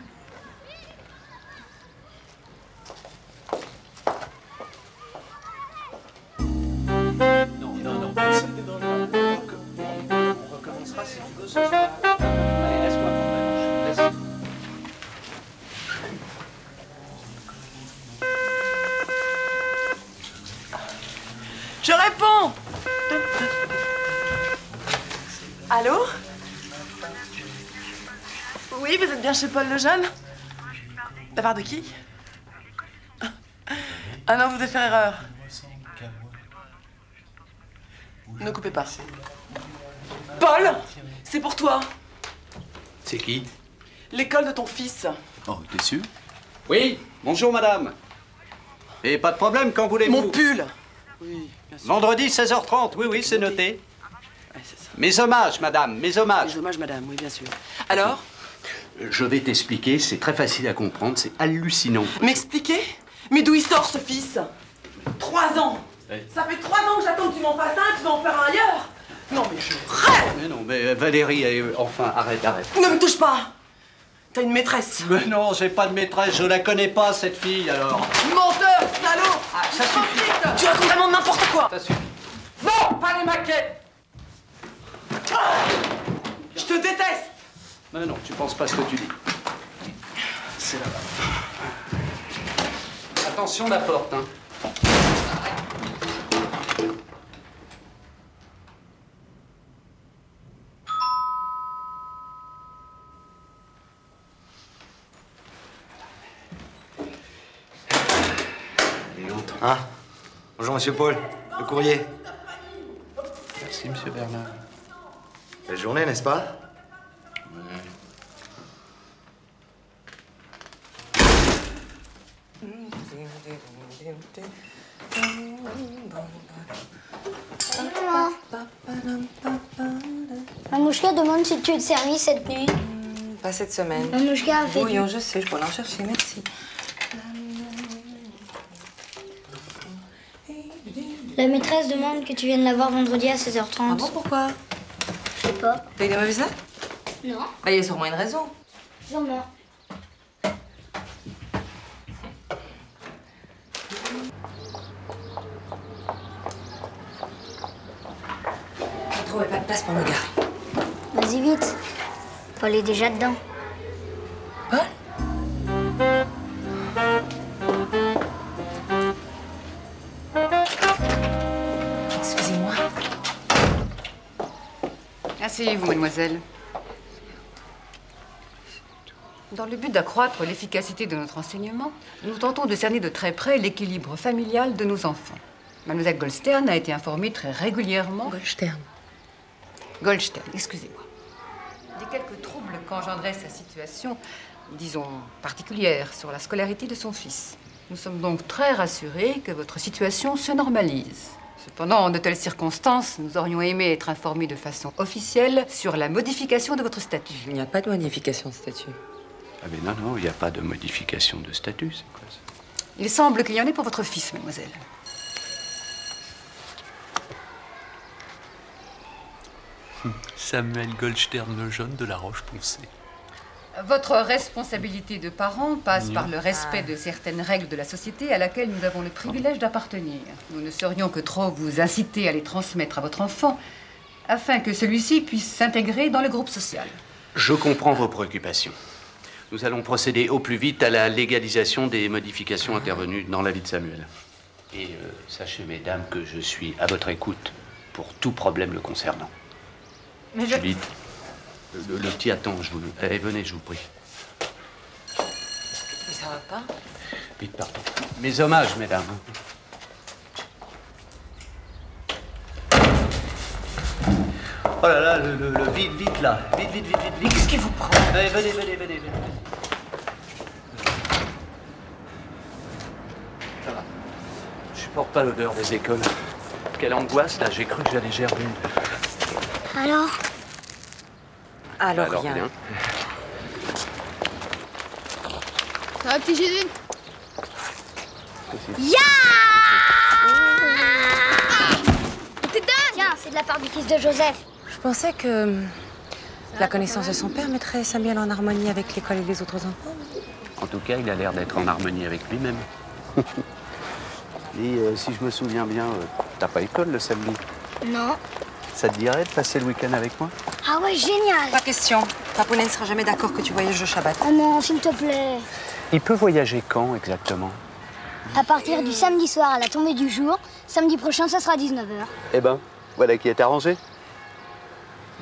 Non. On recommencera si tu veux ce soir. Allez, laisse-moi prendre la douche. Je réponds. Allô? Oui, vous êtes bien chez Paul le Jeune? De la part de qui? Ah non, vous devez faire erreur. Ne coupez pas. Paul, c'est pour toi. C'est qui? L'école de ton fils. Oh, t'es sûr? Oui, bonjour madame. Et pas de problème, quand voulez-vous? Mon pull. Oui, bien sûr. Vendredi 16h30, oui, c'est noté. Ouais, c'est ça. Mes hommages, madame, mes hommages. Mes hommages, madame, oui, bien sûr. Alors? Je vais t'expliquer, c'est très facile à comprendre, c'est hallucinant. M'expliquer? Mais d'où il sort, ce fils? 3 ans. Oui. Ça fait 3 ans que j'attends que tu m'en fasses un, tu vas en faire un ailleurs. Non, mais je rêve. Mais non, mais Valérie, enfin, arrête. Ne me touche pas. T'as une maîtresse. Mais non, j'ai pas de maîtresse, je la connais pas, cette fille, alors. Menteur, salaud. Ah, ça suffit. Tu racontes vraiment n'importe quoi. Ça suffit. Non, pas les maquettes. Je te déteste. Mais non, tu penses pas ce que tu dis. C'est là-bas. Attention la porte, hein. Ah, bonjour Monsieur Paul, le courrier. Merci Monsieur Bernard. Belle journée, n'est-ce pas? Mamouchka demande si tu es de service cette nuit. Pas cette semaine. Mamouchka a fait Bouillon, je sais, je pourrais en chercher, merci. La maîtresse demande que tu viennes la voir vendredi à 16h30. Ah bon, pourquoi? Je sais pas. T'as eu des mauvaises notes? Non. Bah, il y a sûrement une raison. Sûrement. Je ne trouvais pas de place pour me garer. Vas-y vite. Paul est déjà dedans. Excusez-moi. Asseyez-vous, mademoiselle. Dans le but d'accroître l'efficacité de notre enseignement, nous tentons de cerner de très près l'équilibre familial de nos enfants. Mademoiselle Goldstern a été informée très régulièrement... Goldstern, excusez-moi. Des quelques troubles qu'engendrait sa situation, disons, particulière, sur la scolarité de son fils. Nous sommes donc très rassurés que votre situation se normalise. Cependant, en de telles circonstances, nous aurions aimé être informés de façon officielle sur la modification de votre statut. Il n'y a pas de modification de statut. Ah mais non, il n'y a pas de modification de statut, c'est quoi ça? Il semble qu'il y en ait pour votre fils, mademoiselle. Samuel Goldstern le jeune de la Roche-Poncée. Votre responsabilité de parent passe par le respect de certaines règles de la société à laquelle nous avons le privilège d'appartenir. Nous ne saurions que trop vous inciter à les transmettre à votre enfant afin que celui-ci puisse s'intégrer dans le groupe social. Je comprends vos préoccupations. Nous allons procéder au plus vite à la légalisation des modifications intervenues dans la vie de Samuel. Et sachez, mesdames, que je suis à votre écoute pour tout problème le concernant. Mais Julie, le petit attend, allez, venez, je vous prie. Mais ça va pas? Vite, pardon. Mes hommages, mesdames. Oh là là, vite là. Vite. Qu'est-ce qui vous prend? Allez, venez. Ça va. Je supporte pas l'odeur des écoles. Quelle angoisse, là, j'ai cru que j'allais gerber. Alors? Alors rien. Ça va, petit Jésus? Ya! T'es dingue! Tiens, c'est de la part du fils de Joseph. Je pensais que la connaissance de son père mettrait Samuel en harmonie avec l'école et les autres enfants. En tout cas, il a l'air d'être en harmonie avec lui-même. Et si je me souviens bien, t'as pas école le samedi? Non. Ça te dirait de passer le week-end avec moi? Ah ouais, génial! Pas question. Papounet ne sera jamais d'accord que tu voyages au Shabbat. Oh non, s'il te plaît. Il peut voyager quand exactement? À partir du samedi soir à la tombée du jour, samedi prochain, ça sera 19h. Eh ben, voilà qui est arrangé.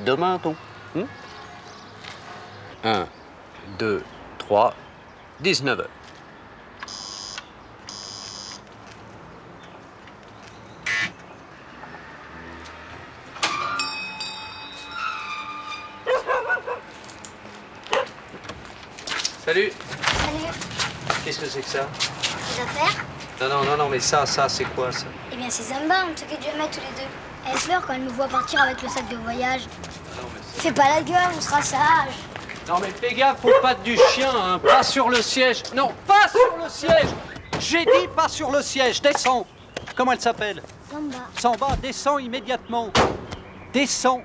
Demain, ton. 1, 2, 3, 19h. Salut. Salut. Qu'est-ce que c'est que ça? Des affaires? Non, mais ça, c'est quoi, ça? Eh bien, c'est Zamba, on ne sait que Dieu met tous les deux. Elle pleure quand elle me voit partir avec le sac de voyage. Fais pas la gueule, on sera sage. Non, mais fais gaffe, faut pas du chien, hein. Pas sur le siège. Non, pas sur le siège. J'ai dit pas sur le siège. Descends. Comment elle s'appelle? Zamba. Zamba, descends immédiatement. Descends.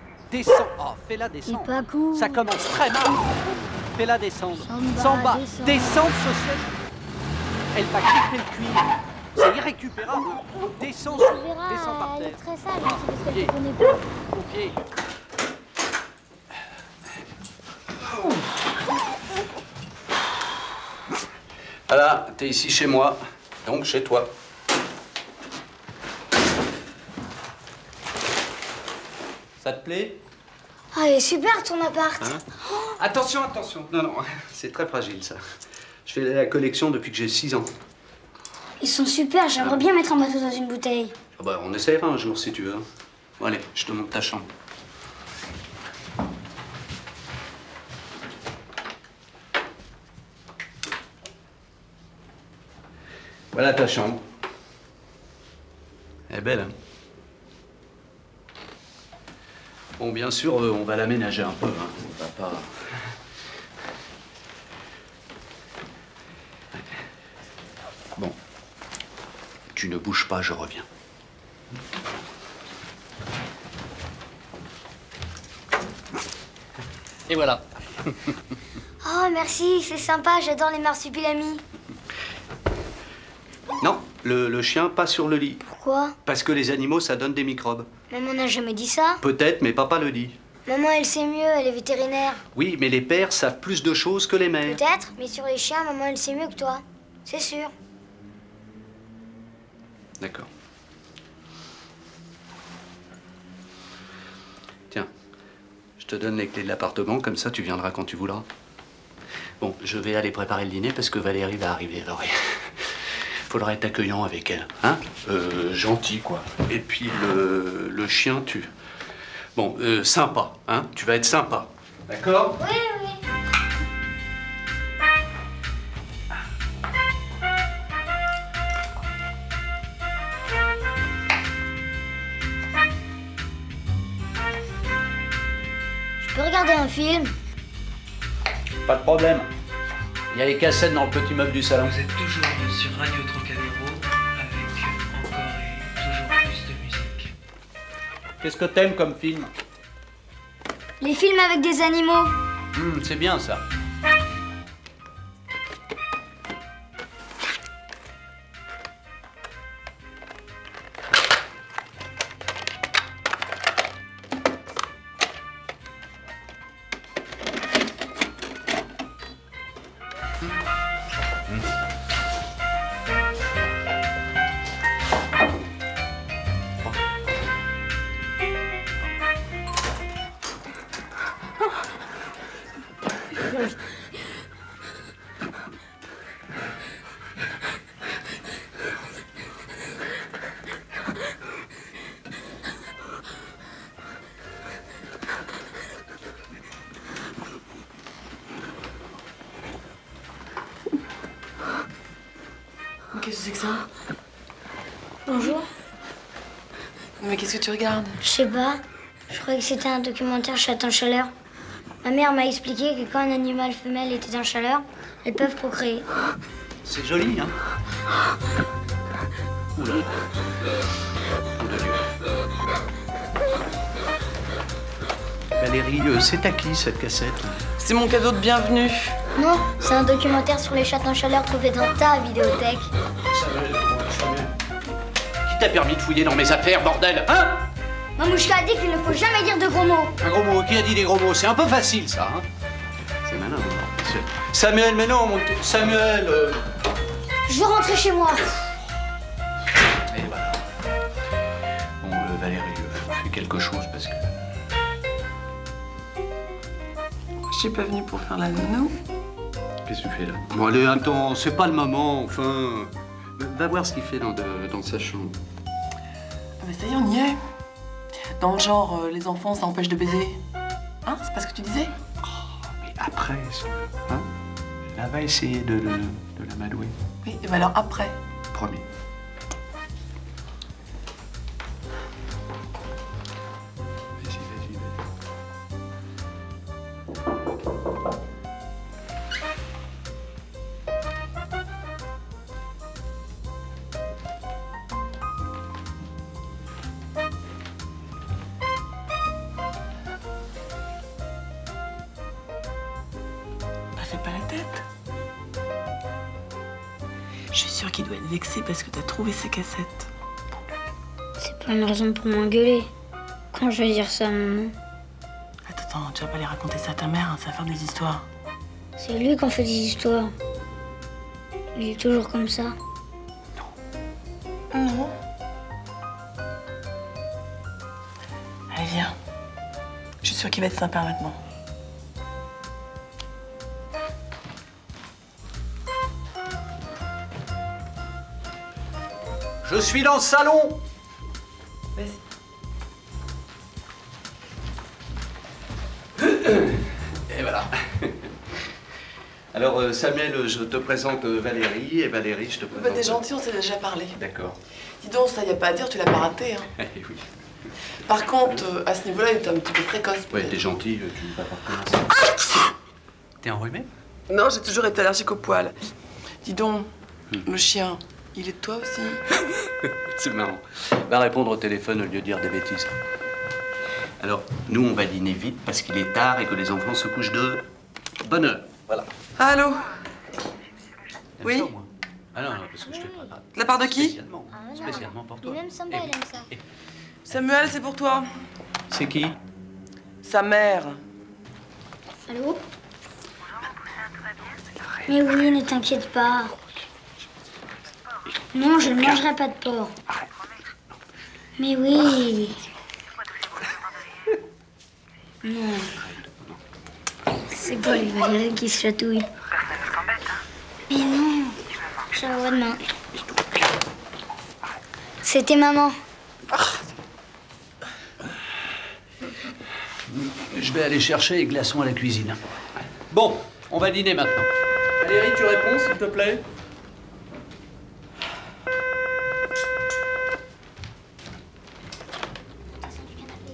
Oh, fais-la descendre. C'est pas cool. Ça commence très mal. Fais-la descendre. Zamba, descends ce siège. Elle va quitter le cuir. C'est irrécupérable. Descends par Elle terre. est très sage, c'est parce qu'elle te connaît pas. Ok. Voilà, t'es ici chez moi, donc chez toi. Ça te plaît? Ah, il est super ton appart. Hein? Attention. Non, c'est très fragile ça. Je fais la collection depuis que j'ai 6 ans. Ils sont super, j'aimerais bien mettre un bateau dans une bouteille. Ah bah, on essaiera un jour si tu veux. Bon, allez, je te montre ta chambre. Voilà ta chambre. Elle est belle, hein? Bon, bien sûr, on va l'aménager un peu, hein. On va pas... Bon. Tu ne bouges pas, je reviens. Et voilà. Oh, merci, c'est sympa, j'adore les marsupilamis. Non, le chien, pas sur le lit. Pourquoi? Parce que les animaux, ça donne des microbes. Maman n'a jamais dit ça. Peut-être, mais papa le dit. Maman, elle sait mieux, elle est vétérinaire. Oui, mais les pères savent plus de choses que les mères. Peut-être, mais sur les chiens, maman, elle sait mieux que toi. C'est sûr. D'accord. Tiens, je te donne les clés de l'appartement, comme ça tu viendras quand tu voudras. Bon, je vais aller préparer le dîner parce que Valérie va arriver. Alors, il faudra être accueillant avec elle, hein? Gentil, quoi. Et puis le chien, Bon, sympa, hein? Tu vas être sympa. D'accord? Oui, oui. Je peux regarder un film? Pas de problème. Il y a les cassettes dans le petit meuble du salon. Vous êtes toujours sur Radio Trocadéro avec encore et toujours plus de musique. Qu'est-ce que t'aimes comme film? Les films avec des animaux. C'est bien ça. Qu'est-ce que c'est que ça? Bonjour. Mais qu'est-ce que tu regardes? Je sais pas. Je croyais que c'était un documentaire chat en chaleur. Ma mère m'a expliqué que quand un animal femelle était en chaleur, elles peuvent procréer. C'est joli, hein? Oula. Oula Dieu. Valérie, c'est à qui cette cassette? C'est mon cadeau de bienvenue. Non, c'est un documentaire sur les chats en chaleur trouvé dans ta vidéothèque. Qui t'a permis de fouiller dans mes affaires, bordel, hein? Mamouchka a dit qu'il ne faut jamais dire de gros mots. Un gros mot? Qui a dit des gros mots? C'est un peu facile, ça, hein? C'est malin, monsieur. Samuel, mais non, mon... Samuel Je veux rentrer chez moi. Et voilà. Bon, Valérie, fais quelque chose, parce que... Je suis pas venue pour faire la nounou. Qu'est-ce que tu fais, là? Bon, allez, attends, c'est pas le moment, enfin... Va voir ce qu'il fait dans sa chambre. Ah mais ça y est, on y est. Dans le genre, les enfants, ça empêche de baiser. Hein? C'est pas ce que tu disais? Mais après, hein? Elle va essayer de l'amadouer. Oui, et ben alors après. Promis. Fais pas la tête. Je suis sûre qu'il doit être vexé parce que t'as trouvé ses cassettes. C'est pas une raison pour m'engueuler. Quand je vais dire ça à maman. Attends, tu vas pas les raconter ça à ta mère, hein, ça va faire des histoires. C'est lui qui en fait des histoires. Il est toujours comme ça. Non. Allez, viens. Je suis sûre qu'il va être sympa maintenant. Je suis dans le salon. Vas-y. Et voilà. Alors, Samuel, je te présente Valérie, et Valérie, je te présente... Bah, t'es gentil, on s'est déjà parlé. D'accord. Dis donc, ça y a pas à dire, tu l'as pas raté. Hein. Eh oui. Par contre, à ce niveau-là, il était un petit peu précoce. Ouais, t'es gentil, tu ne vas pas recommencer. T'es enrhumé? Non, j'ai toujours été allergique aux poils. Dis donc, le chien, il est de toi aussi? C'est marrant. Va répondre au téléphone au lieu de dire des bêtises. Alors, nous, on va dîner vite parce qu'il est tard et que les enfants se couchent de bonne heure. Voilà. Allô? T'aimes Oui? ça, moi? Ah non, parce que je te prépare. De la part de qui? Spécialement pour toi. Il aime Samba, il aime ça. Samuel, c'est pour toi. C'est qui? Sa mère. Allô? Mais oui, ne t'inquiète pas. Non, je ne mangerai pas de porc. Mais oui. Non. C'est Paul et Valérie qui se chatouillent. Mais non. Je la vois demain. C'était maman. Je vais aller chercher les glaçons à la cuisine. Bon, on va dîner maintenant. Valérie, tu réponds, s'il te plaît?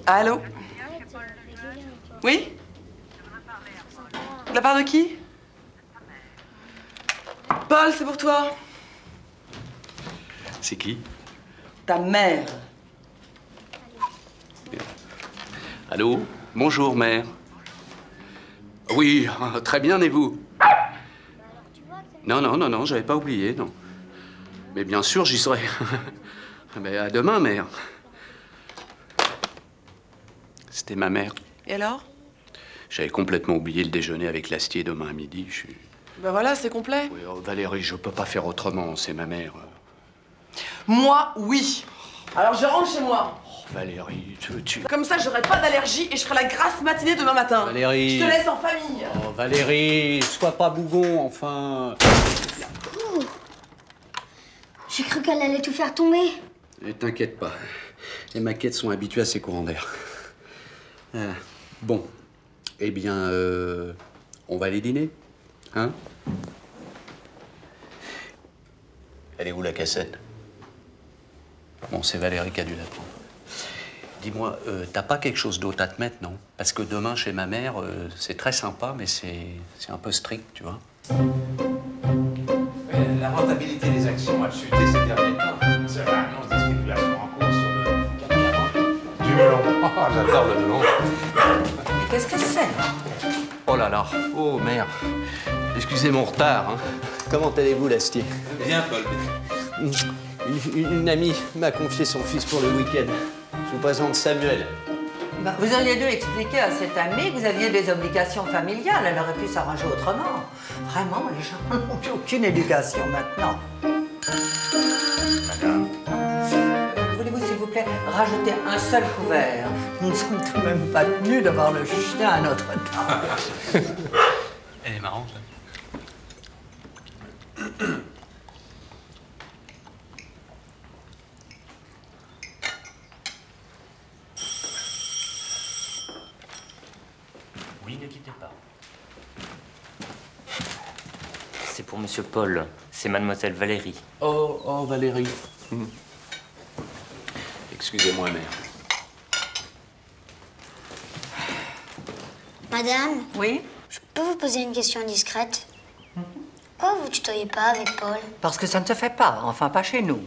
Allô? Oui? De la part de qui? Paul, c'est pour toi. C'est qui? Ta mère. Allô? Bonjour, mère. Oui, très bien, et vous? Non, j'avais pas oublié, non. Mais bien sûr, j'y serai. Mais à demain, mère. C'était ma mère. Et alors? J'avais complètement oublié le déjeuner avec Lastier demain à midi. Ben voilà, c'est complet. Oui, Valérie, je peux pas faire autrement, c'est ma mère. Moi, oui. Alors je rentre chez moi. Valérie, tu... Comme ça, j'aurai pas d'allergie et je ferai la grasse matinée demain matin. Valérie... Je te laisse en famille. Oh, Valérie, sois pas bougon, enfin... J'ai cru qu'elle allait tout faire tomber. Ne t'inquiète pas. Les maquettes sont habituées à ces courants d'air. Bon. Eh bien, on va aller dîner, hein? Elle est où, la cassette? Bon, c'est Valérie qui a dû la prendre. Dis-moi, t'as pas quelque chose d'autre à te mettre, non? Parce que demain, chez ma mère, c'est très sympa, mais c'est un peu strict, tu vois. La rentabilité des actions a chuté ces derniers temps. C'est l'annonce des spéculations en cours sur le CAC 40. Du melon. Oh, j'adore le melon. Qu'est-ce que c'est? Oh là là, oh merde. Excusez mon retard, hein. Comment allez-vous, Lastier? Bien, Paul. Une amie m'a confié son fils pour le week-end. Je vous présente Samuel. Ben, vous auriez dû expliquer à cette amie que vous aviez des obligations familiales. Elle aurait pu s'arranger autrement. Vraiment, les gens n'ont plus aucune éducation maintenant. Madame. Voulez-vous, s'il vous plaît, rajouter un seul couvert? Nous ne sommes tout de même pas tenus d'avoir le chien à notre table. Elle est marrante, là. Oui, ne quittez pas. C'est pour Monsieur Paul. C'est Mademoiselle Valérie. Oh, Valérie. Excusez-moi, mère. Madame? Oui? Je peux vous poser une question indiscrète? Pourquoi vous tutoyez pas avec Paul? Parce que ça ne se fait pas, enfin pas chez nous.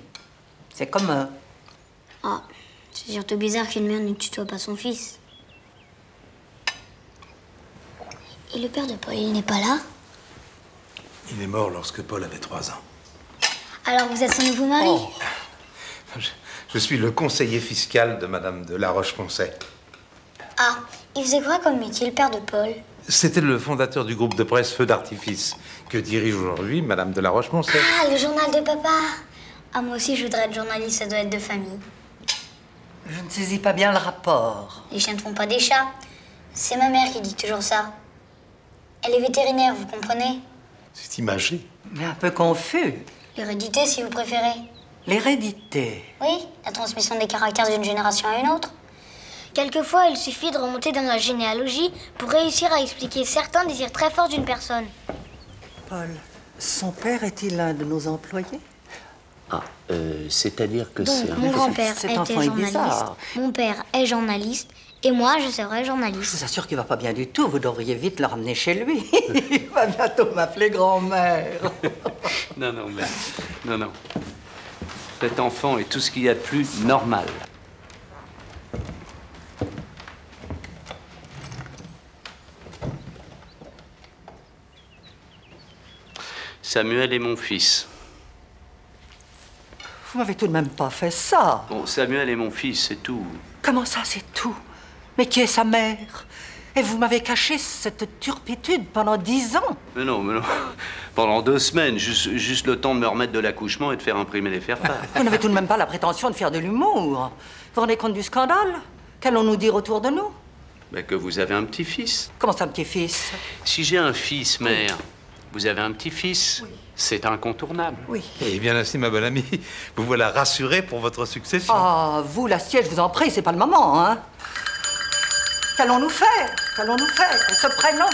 C'est comme... Ah, c'est surtout bizarre qu'une mère ne tutoie pas son fils. Et le père de Paul, il n'est pas là? Il est mort lorsque Paul avait 3 ans. Alors vous êtes son nouveau mari? Oh. Je suis le conseiller fiscal de Madame de La Roche-Poncet. Ah, il faisait quoi comme métier, le père de Paul? C'était le fondateur du groupe de presse Feu d'Artifice, que dirige aujourd'hui Madame de La Roche-Poncet. Ah, le journal de papa. Ah, moi aussi, je voudrais être journaliste, ça doit être de famille. Je ne saisis pas bien le rapport. Les chiens ne font pas des chats. C'est ma mère qui dit toujours ça. Elle est vétérinaire, vous comprenez? C'est imagé. Mais un peu confus. L'hérédité, si vous préférez. L'hérédité? Oui, la transmission des caractères d'une génération à une autre. Quelquefois, il suffit de remonter dans la généalogie pour réussir à expliquer certains désirs très forts d'une personne. Paul, son père est-il l'un de nos employés? Ah, c'est-à-dire que c'est un... Mon grand-père Cet était enfant est journaliste. bizarre. Mon père est journaliste. Et moi, je serai journaliste. Je vous assure qu'il va pas bien du tout. Vous devriez vite le ramener chez lui. Il va bientôt m'appeler grand-mère. Non, mais... Non. Cet enfant est tout ce qu'il y a de plus normal. Samuel est mon fils. Vous m'avez tout de même pas fait ça. Bon, Samuel est mon fils, c'est tout. Comment ça, c'est tout? Mais qui est sa mère? Et vous m'avez caché cette turpitude pendant 10 ans. Mais non, mais non. Pendant 2 semaines, juste le temps de me remettre de l'accouchement et de faire imprimer les faire-part. Vous n'avez tout de même pas la prétention de faire de l'humour. Vous vous rendez compte du scandale? Qu'allons-nous dire autour de nous? Ben, que vous avez un petit-fils. Comment ça, un petit-fils? Si j'ai un fils, mère, vous avez un petit-fils. Oui. C'est incontournable. Oui. Eh bien ainsi, ma bonne amie, vous voilà rassurée pour votre succession. Ah, vous, l'assiette, je vous en prie, c'est pas le moment, hein. Qu'allons-nous faire? Qu'allons-nous faire? Ce prénom,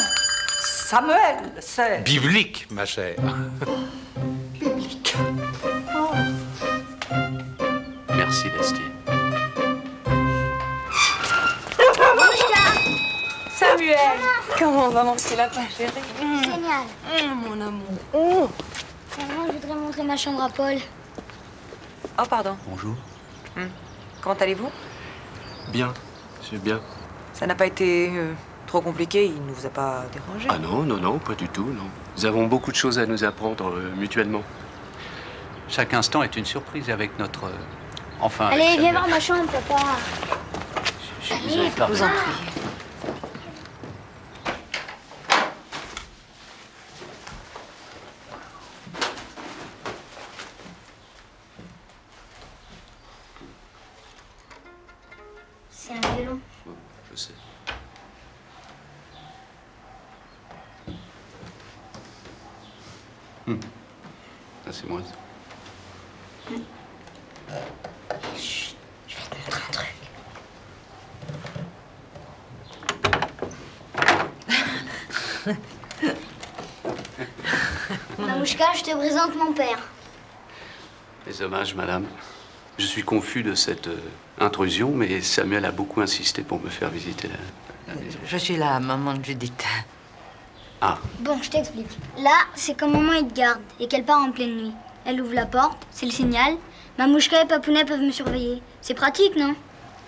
Samuel, c'est... Biblique, ma chère. Biblique. Oh. Merci, Lestier. Samuel! Comment va mon petit lapin, chéri? Génial. Mon amour. Maman, je voudrais montrer ma chambre à Paul. Oh, pardon. Bonjour. Comment allez-vous? Bien, c'est bien. Ça n'a pas été trop compliqué, il ne vous a pas dérangé? Ah non, non, non, pas du tout, non. Nous avons beaucoup de choses à nous apprendre mutuellement. Chaque instant est une surprise avec notre... enfin... Allez, viens voir ma chambre, papa. Je vous en prie. Vous en prie. C'est un violon. Je sais. Ah, c'est moi, ça. Chut, je vais te montrer un truc. Mamouchka, je te présente mon père. Les hommages, madame. Je suis confus de cette intrusion, mais Samuel a beaucoup insisté pour me faire visiter la maison. Je suis la maman de Judith. Ah. Bon, je t'explique. Là, c'est quand maman est de garde et qu'elle part en pleine nuit. Elle ouvre la porte, c'est le signal. Mamouchka et Papounet peuvent me surveiller. C'est pratique, non?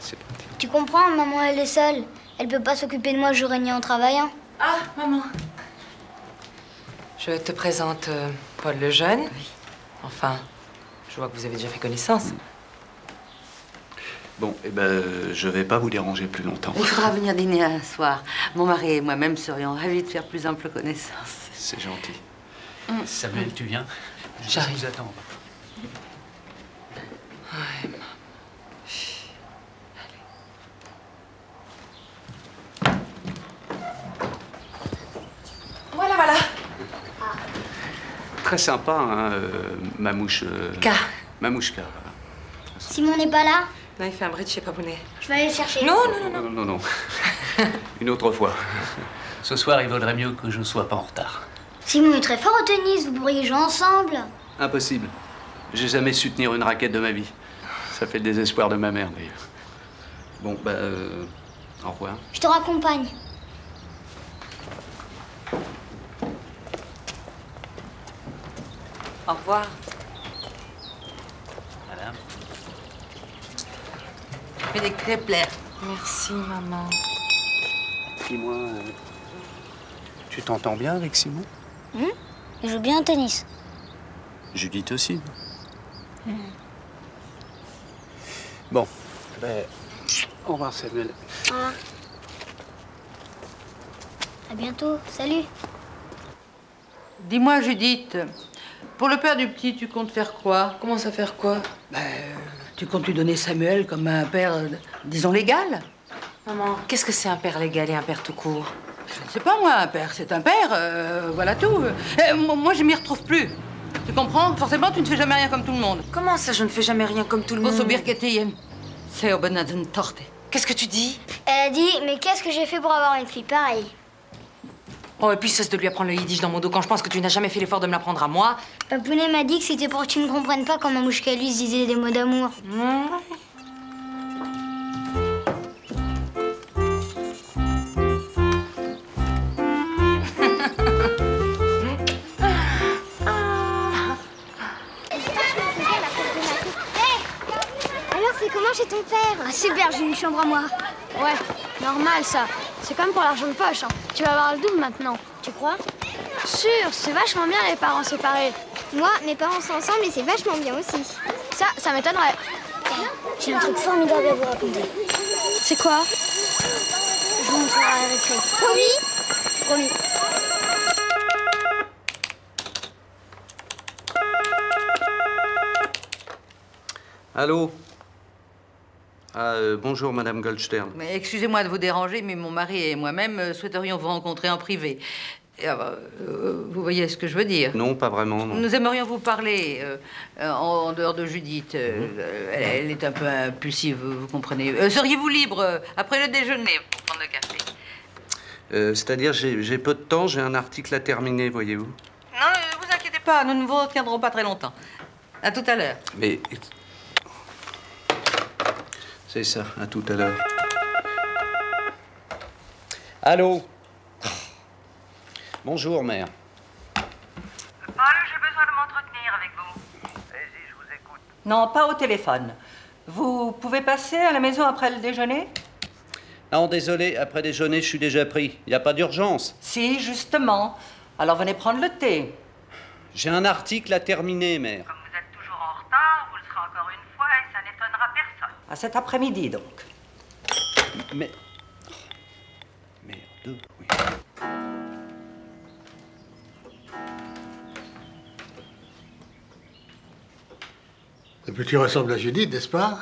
C'est pratique. Tu comprends, maman, elle est seule. Elle peut pas s'occuper de moi jour et nuit en travaillant. Ah, maman. Je te présente Paul le Jeune. Oui. Enfin, je vois que vous avez déjà fait connaissance. Bon, eh ben, je vais pas vous déranger plus longtemps. Il faudra venir dîner un soir. Mon mari et moi-même serions ravis de faire plus ample connaissance. C'est gentil. Samuel, tu viens? J'arrive. Je vous attends. Ouais, maman. Voilà, voilà. Très sympa, hein, Mamouche... K. Mamouchka. Simon n'est pas là? Non, il fait un bridge chez Papounet. Je vais aller le chercher. Non, non, non, non. Non, non. Une autre fois. Ce soir, il vaudrait mieux que je sois pas en retard. Simon est très fort au tennis, vous pourriez jouer ensemble. Impossible. J'ai jamais su tenir une raquette de ma vie. Ça fait le désespoir de ma mère, d'ailleurs. Bon, bah, au revoir. Je te raccompagne. Au revoir. Madame. Fais des crêpes l'air. Merci, maman. Dis-moi, tu t'entends bien avec Simon? Il joue bien au tennis. Judith aussi. Bon, ben, au revoir, Samuel. À bientôt. Salut. Dis-moi, Judith, pour le père du petit, tu comptes faire quoi? Comment ça faire quoi? Tu comptes lui donner Samuel comme un père, disons, légal? Maman, qu'est-ce que c'est un père légal et un père tout court? Je ne sais pas, moi, un père, c'est un père, voilà tout. Moi, je m'y retrouve plus. Tu comprends? Forcément, tu ne fais jamais rien comme tout le monde. Comment ça, je ne fais jamais rien comme tout le monde? Qu'est-ce que tu dis? Elle a dit, mais qu'est-ce que j'ai fait pour avoir une fille pareille? Oh, et puis cesse de lui apprendre le yiddish dans mon dos quand je pense que tu n'as jamais fait l'effort de me l'apprendre à moi. Papounet m'a dit que c'était pour que tu ne comprennes pas quand Mamouchka lui se disait des mots d'amour. Alors, c'est comment chez ton père? Ah super, j'ai une chambre à moi. Ouais, normal ça. C'est comme pour l'argent de poche. Hein. Tu vas avoir le double maintenant. Tu crois? Sûr, c'est vachement bien les parents séparés. Moi, mes parents sont ensemble et c'est vachement bien aussi. Ça m'étonnerait. J'ai un truc formidable à vous raconter. C'est quoi? Je vous montrerai à la récré. Promis? Promis. Allô? Bonjour, Madame Goldstern. Mais excusez-moi de vous déranger, mais mon mari et moi-même souhaiterions vous rencontrer en privé. Vous voyez ce que je veux dire? Non, pas vraiment, non. Nous aimerions vous parler en dehors de Judith. Elle est un peu impulsive, vous comprenez. Seriez-vous libre après le déjeuner pour prendre le café? C'est-à-dire, j'ai peu de temps, j'ai un article à terminer, voyez-vous. Non, ne vous inquiétez pas, nous ne vous retiendrons pas très longtemps. À tout à l'heure. Mais... C'est ça, à tout à l'heure. Allô? Bonjour, mère. Paul, j'ai besoin de m'entretenir avec vous. Allez-y, je vous écoute. Non, pas au téléphone. Vous pouvez passer à la maison après le déjeuner? Non, désolé, après déjeuner, je suis déjà pris. Il n'y a pas d'urgence. Si, justement. Alors venez prendre le thé. J'ai un article à terminer, mère. Comme vous êtes toujours en retard, vous le serez encore une fois et ça n'étonnera personne. À cet après-midi, donc. Mais... Merde, oui. Le petit ressemble à Judith, n'est-ce pas?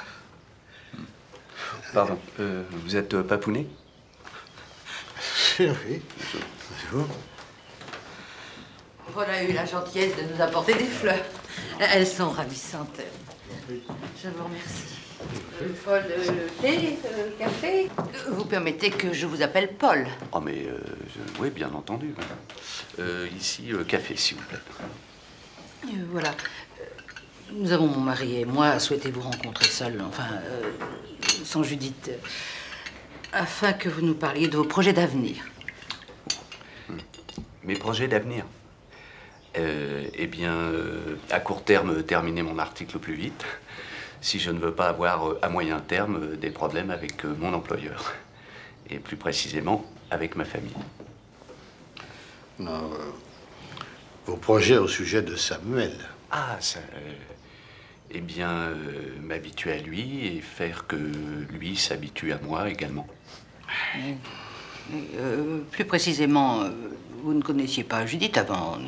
Pardon, vous êtes Papounet? Oui. Bonjour. Paul a eu la gentillesse de nous apporter des fleurs. Elles sont ravissantes. Je vous remercie. Paul, thé, café? Vous permettez que je vous appelle Paul? Oh, mais oui, bien entendu. Ici, café, s'il vous plaît. Voilà. Nous avons, mon mari et moi, souhaité vous rencontrer seuls, enfin, sans Judith, afin que vous nous parliez de vos projets d'avenir. Mes projets d'avenir? Eh bien, à court terme, terminer mon article au plus vite, si je ne veux pas avoir à moyen terme des problèmes avec mon employeur, et plus précisément avec ma famille. Non, vos projets au sujet de Samuel. Ah, ça... eh bien, m'habituer à lui et faire que lui s'habitue à moi également. Plus précisément, vous ne connaissiez pas Judith avant...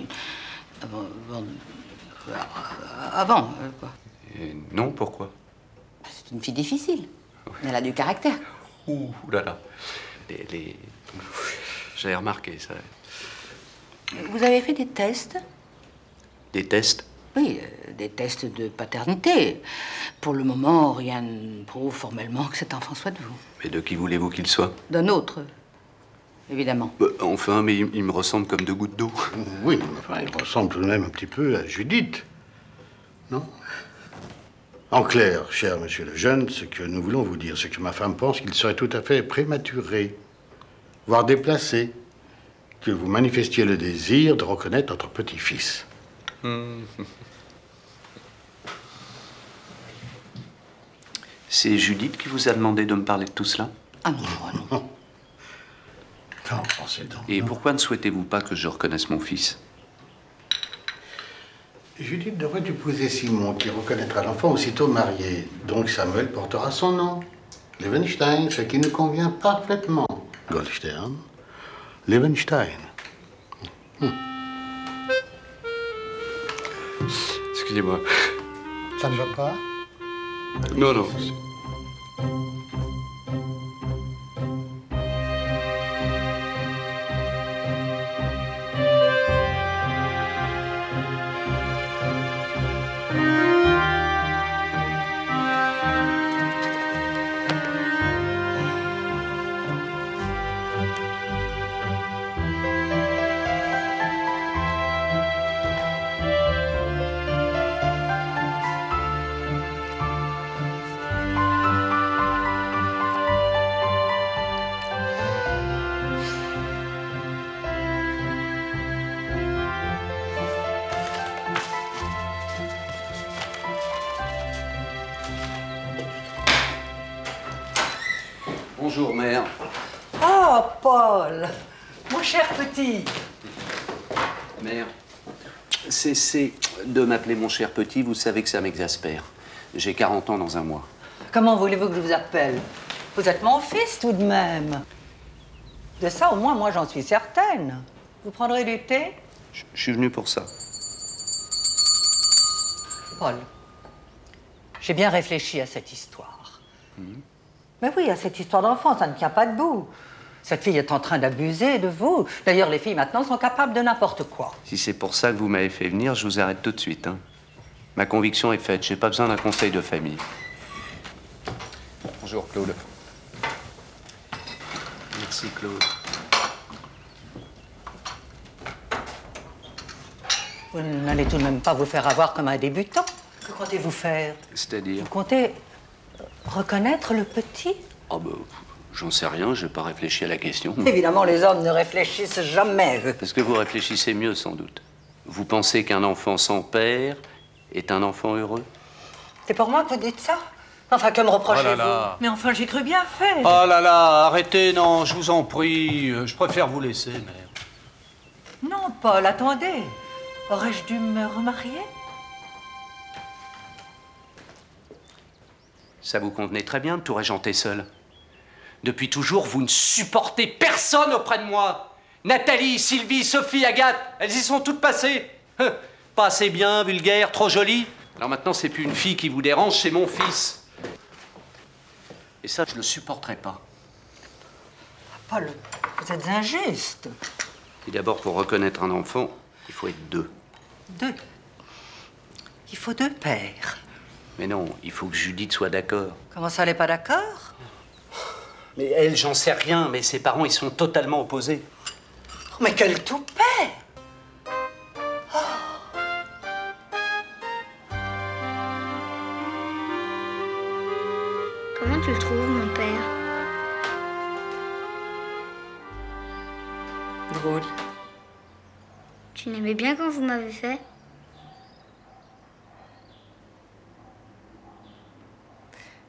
quoi. Non, pourquoi? C'est une fille difficile. Elle a du caractère. Ouh là là. J'avais remarqué ça. Vous avez fait des tests? Des tests? Oui, des tests de paternité. Pour le moment, rien ne prouve formellement que cet enfant soit de vous. Mais de qui voulez-vous qu'il soit? D'un autre, évidemment. Enfin, mais il me ressemble comme deux gouttes d'eau. Oui, mais enfin, il ressemble tout de même un petit peu à Judith. Non? En clair, cher monsieur le jeune, ce que nous voulons vous dire, c'est que ma femme pense qu'il serait tout à fait prématuré, voire déplacé, que vous manifestiez le désir de reconnaître notre petit-fils. C'est Judith qui vous a demandé de me parler de tout cela? Ah non, non. Non, pensez donc. Et pourquoi ne souhaitez-vous pas que je reconnaisse mon fils? Judith devrait épouser Simon, qui reconnaîtra l'enfant aussitôt marié. Donc Samuel portera son nom. Levenstein, ce qui nous convient parfaitement. Goldstern, Levenstein. Excusez-moi. Ça ne va pas? Non, non. Bonjour, mère. Oh, Paul, mon cher petit. Mère, cessez de m'appeler mon cher petit, vous savez que ça m'exaspère. J'ai 40 ans dans un mois. Comment voulez-vous que je vous appelle? Vous êtes mon fils tout de même. De ça, au moins, moi, j'en suis certaine. Vous prendrez du thé? Je suis venu pour ça. Paul, j'ai bien réfléchi à cette histoire. Mais oui, à cette histoire d'enfant, ça ne tient pas debout. Cette fille est en train d'abuser de vous. D'ailleurs, les filles maintenant sont capables de n'importe quoi. Si c'est pour ça que vous m'avez fait venir, je vous arrête tout de suite. Hein. Ma conviction est faite, j'ai pas besoin d'un conseil de famille. Bonjour, Claude. Merci, Claude. Vous n'allez tout de même pas vous faire avoir comme un débutant. Que comptez-vous faire? C'est-à-dire? Vous comptez reconnaître le petit? Oh ben, j'en sais rien, j'ai pas réfléchi à la question. Évidemment, les hommes ne réfléchissent jamais. Parce que vous réfléchissez mieux, sans doute. Vous pensez qu'un enfant sans père est un enfant heureux? C'est pour moi que vous dites ça? Enfin, que me reprochez-vous? Oh là là. Mais enfin, j'ai cru bien faire. Oh là là, arrêtez, non, je vous en prie. Je préfère vous laisser, mère. Non, Paul, attendez. Aurais-je dû me remarier? Ça vous convenait très bien de tout régenter seul. Depuis toujours, vous ne supportez personne auprès de moi. Nathalie, Sylvie, Sophie, Agathe, elles y sont toutes passées. Pas assez bien, vulgaire, trop jolie. Alors maintenant, c'est plus une fille qui vous dérange, c'est mon fils. Et ça, je le supporterai pas. Paul, vous êtes injuste. Et d'abord, pour reconnaître un enfant, il faut être deux. Deux. Il faut deux pères. Mais non, il faut que Judith soit d'accord. Comment ça, elle n'est pas d'accord? Mais elle, j'en sais rien, mais ses parents, ils sont totalement opposés. Oh, mais quel toupet! Comment tu le trouves, mon père? Drôle. Tu l'aimais bien quand vous m'avez fait?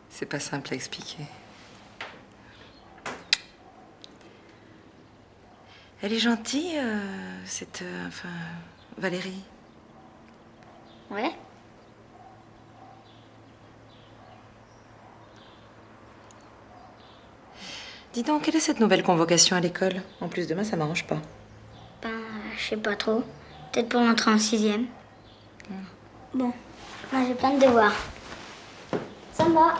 C'est pas simple à expliquer. Elle est gentille, enfin, Valérie. Ouais. Dis donc, quelle est cette nouvelle convocation à l'école? En plus, demain, ça m'arrange pas. Ben, je sais pas trop. Peut-être pour l'entrée en 6e. Bon, moi j'ai plein de devoirs. Ça me va.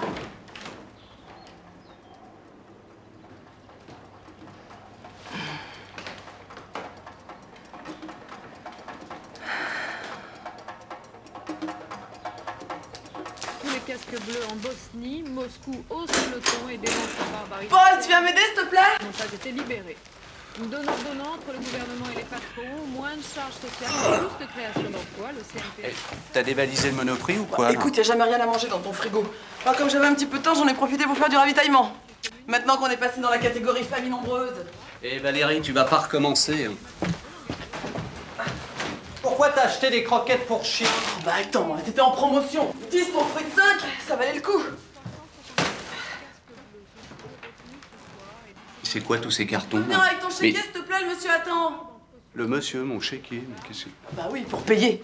Tous les casques bleus en Bosnie, Moscou hausse le ton et dénonce la barbarie. Paul, tu viens m'aider, s'il te plaît? N'ont pas été libérés. Une donnant-donnant entre le gouvernement et les patrons, moins de charges sociales, plus de création d'emplois, le CNP. T'as dévalisé le Monoprix ou quoi? Écoute, y a jamais rien à manger dans ton frigo. Alors, comme j'avais un petit peu de temps, j'en ai profité pour faire du ravitaillement. Maintenant qu'on est passé dans la catégorie famille nombreuse. Eh Valérie, tu vas pas recommencer. Pourquoi t'as acheté des croquettes pour chien? Bah attends, c'était en promotion. 10 pour le prix de 5, ça valait le coup. C'est quoi tous ces cartons? Viens avec ton chéquier, Mais s'il te plaît, le monsieur attend. le monsieur, mon chéquier, mais qu'est-ce que... Bah oui, pour payer.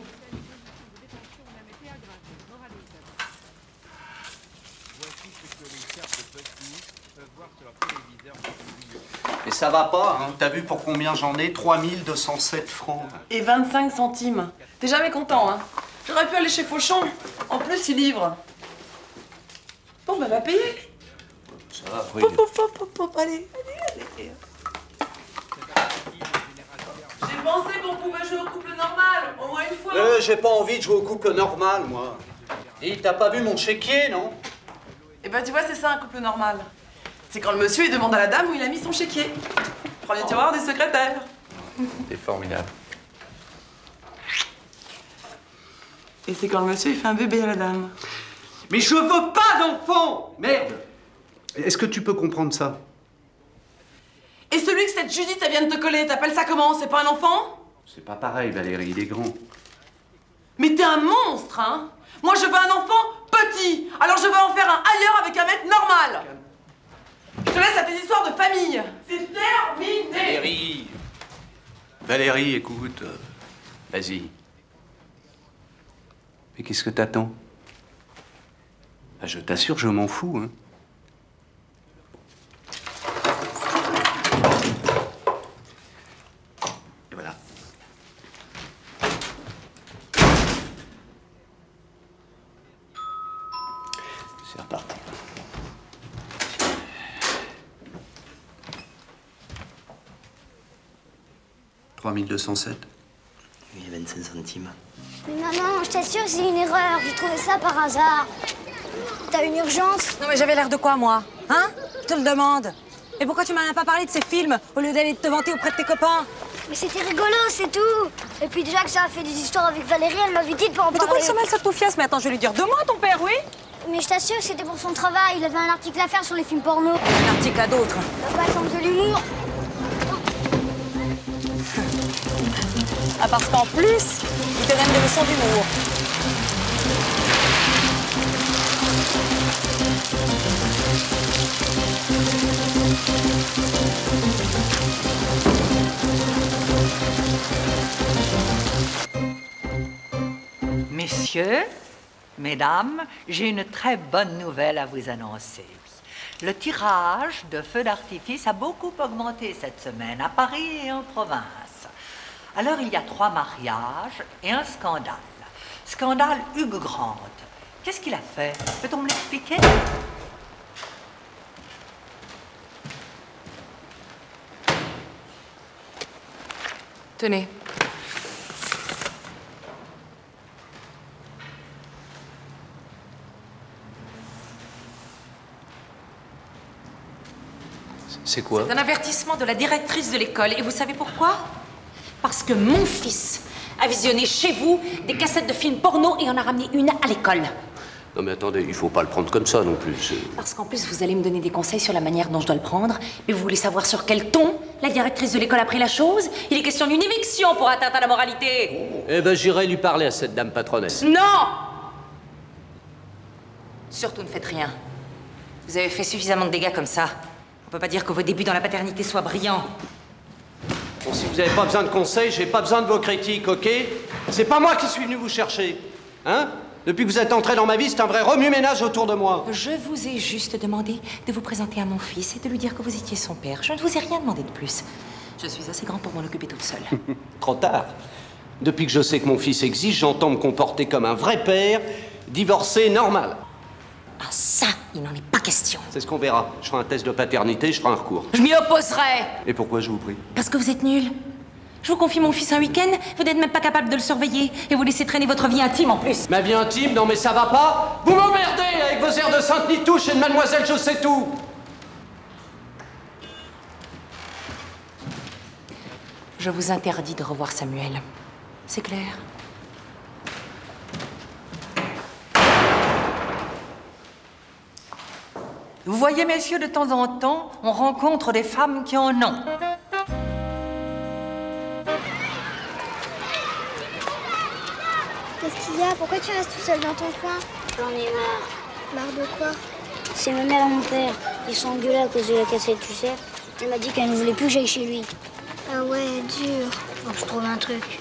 Et ça va pas, hein? T'as vu pour combien j'en ai? 3207 francs. Et 25 centimes. T'es jamais content, hein? J'aurais pu aller chez Fauchon. En plus, il livre. Bon, bah va payer. Ça va, oui. Allez. J'ai pensé qu'on pouvait jouer au couple normal, au moins une fois. J'ai pas envie de jouer au couple normal, moi. Et t'as pas vu mon chéquier, non? Eh ben, tu vois, c'est ça, un couple normal. C'est quand le monsieur, il demande à la dame où il a mis son chéquier. Premier tiroir des secrétaires. C'est formidable. Et c'est quand le monsieur, il fait un bébé à la dame. Mais je veux pas d'enfant! Merde! Est-ce que tu peux comprendre ça? Et celui que cette Judith, elle vient de te coller, t'appelles ça comment? C'est pas un enfant? C'est pas pareil, Valérie, il est grand. Mais t'es un monstre, hein? Moi, je veux un enfant petit. Alors je veux en faire un ailleurs avec un mec normal. Je te laisse à tes histoires de famille. C'est terminé. Valérie! Valérie, écoute, vas-y. Mais qu'est-ce que t'attends? Ah, je t'assure, je m'en fous, hein. C'est reparti. « 3207. Il y a 25 centimes. Mais maman, je t'assure, c'est une erreur. J'ai trouvé ça par hasard. T'as une urgence? Non mais j'avais l'air de quoi, moi? Hein? Je te le demande. Et pourquoi tu m'en as pas parlé de ces films, au lieu d'aller te vanter auprès de tes copains? Mais c'était rigolo, c'est tout. Et puis déjà que ça a fait des histoires avec Valérie, elle m'avait dit de pas en Mais parler. pourquoi il se mêle ça de ton fiasse? Mais attends, je vais lui dire 2 mois, ton père, oui? Mais je t'assure que c'était pour son travail. Il avait un article à faire sur les films porno. Un article à d'autres. T'as pas le sens de l'humour. Ah, parce qu'en plus, il te donne des leçons d'humour. Messieurs, mesdames, j'ai une très bonne nouvelle à vous annoncer. Le tirage de feux d'artifice a beaucoup augmenté cette semaine, à Paris et en province. Alors, il y a 3 mariages et un scandale. Scandale Hugues Grant. Qu'est-ce qu'il a fait? Peut-on me l'expliquer? Tenez. C'est quoi? C'est un avertissement de la directrice de l'école. Et vous savez pourquoi? Parce que mon fils a visionné chez vous des cassettes de films porno et en a ramené une à l'école. Non mais attendez, il faut pas le prendre comme ça non plus. Parce qu'en plus, vous allez me donner des conseils sur la manière dont je dois le prendre. Mais vous voulez savoir sur quel ton la directrice de l'école a pris la chose? Il est question d'une éviction pour atteinte à la moralité. Eh ben j'irai lui parler à cette dame patronesse. Non! Surtout ne faites rien. Vous avez fait suffisamment de dégâts comme ça. On peut pas dire que vos débuts dans la paternité soient brillants. Bon, si vous n'avez pas besoin de conseils, j'ai pas besoin de vos critiques, ok? C'est pas moi qui suis venu vous chercher. Hein? Depuis que vous êtes entré dans ma vie, c'est un vrai remue-ménage autour de moi. Je vous ai juste demandé de vous présenter à mon fils et de lui dire que vous étiez son père. Je ne vous ai rien demandé de plus. Je suis assez grande pour m'en occuper toute seule. Trop tard. Depuis que je sais que mon fils existe, j'entends me comporter comme un vrai père, divorcé, normal. Ah ça, il n'en est pas question. C'est ce qu'on verra. Je ferai un test de paternité, je ferai un recours. Je m'y opposerai. Et pourquoi je vous prie? Parce que vous êtes nuls. Je vous confie mon fils un week-end, vous n'êtes même pas capable de le surveiller et vous laissez traîner votre vie intime en plus. Ma vie intime? Non mais ça va pas? Vous m'emmerdez avec vos airs de Sainte-Nitouche et de Mademoiselle Je sais tout. Je vous interdis de revoir Samuel. C'est clair? Vous voyez, messieurs, de temps en temps, on rencontre des femmes qui en ont. Qu'est-ce qu'il y a? Pourquoi tu restes tout seul dans ton coin? J'en ai marre. Marre de quoi? C'est ma mère et mon père. Ils sont engueulés à cause de la cassette, tu sais. Elle m'a dit qu'elle ne voulait plus que j'aille chez lui. Ah ouais, dur. Faut que je trouve un truc.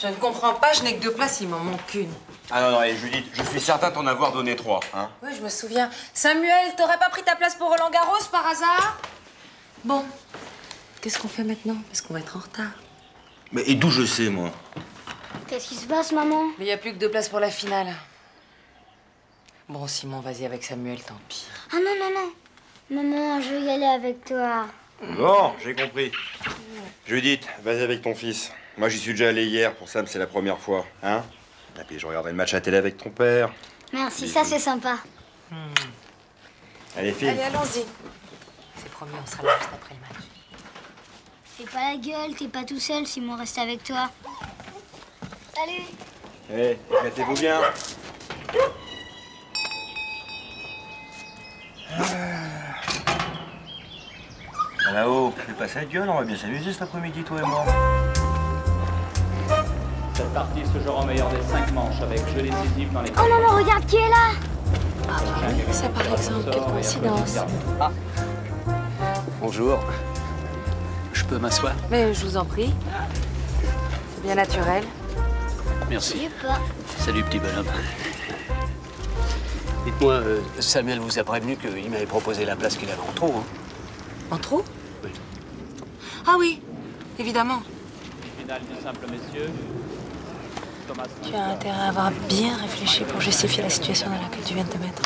Je ne comprends pas, je n'ai que 2 places, il m'en manque une. Ah non, non, et Judith, je suis certain t'en avoir donné 3, hein. Oui, je me souviens. Samuel, t'aurais pas pris ta place pour Roland Garros par hasard? Bon, qu'est-ce qu'on fait maintenant? Parce qu'on va être en retard. Mais et d'où je sais, moi? Qu'est-ce qui se passe, maman? Mais il n'y a plus que 2 places pour la finale. Bon, Simon, vas-y avec Samuel, tant pis. Ah non, non, non. Maman, je veux y aller avec toi. Bon, j'ai compris. Judith, vas-y avec ton fils. Moi, j'y suis déjà allé hier. Pour Sam, c'est la première fois, hein? Et puis, je regardais le match à télé avec ton père. Merci, ça c'est sympa. Allez, fille. Allez, allons-y. C'est promis, on sera là juste après le match. Fais pas la gueule, t'es pas tout seul, Simon reste avec toi. Salut. Allez, éclatez-vous bien. Là-haut, fais pas ça gueule, on va bien s'amuser cet après-midi, toi et moi. Cette partie se jouera en meilleur des 5 manches avec jeu décisif dans les... Oh maman, regarde qui est là! Ça par exemple, quelle coïncidence. Ah. Bonjour. Je peux m'asseoir? Mais je vous en prie. C'est bien naturel. Merci. Pas. Salut, petit bonhomme. Dites-moi, Samuel vous a prévenu qu'il m'avait proposé la place qu'il avait en trop, hein? En trop? Oui. Ah oui, évidemment. Finale du simple, messieurs. Tu as intérêt à avoir bien réfléchi pour justifier la situation dans laquelle tu viens de te mettre.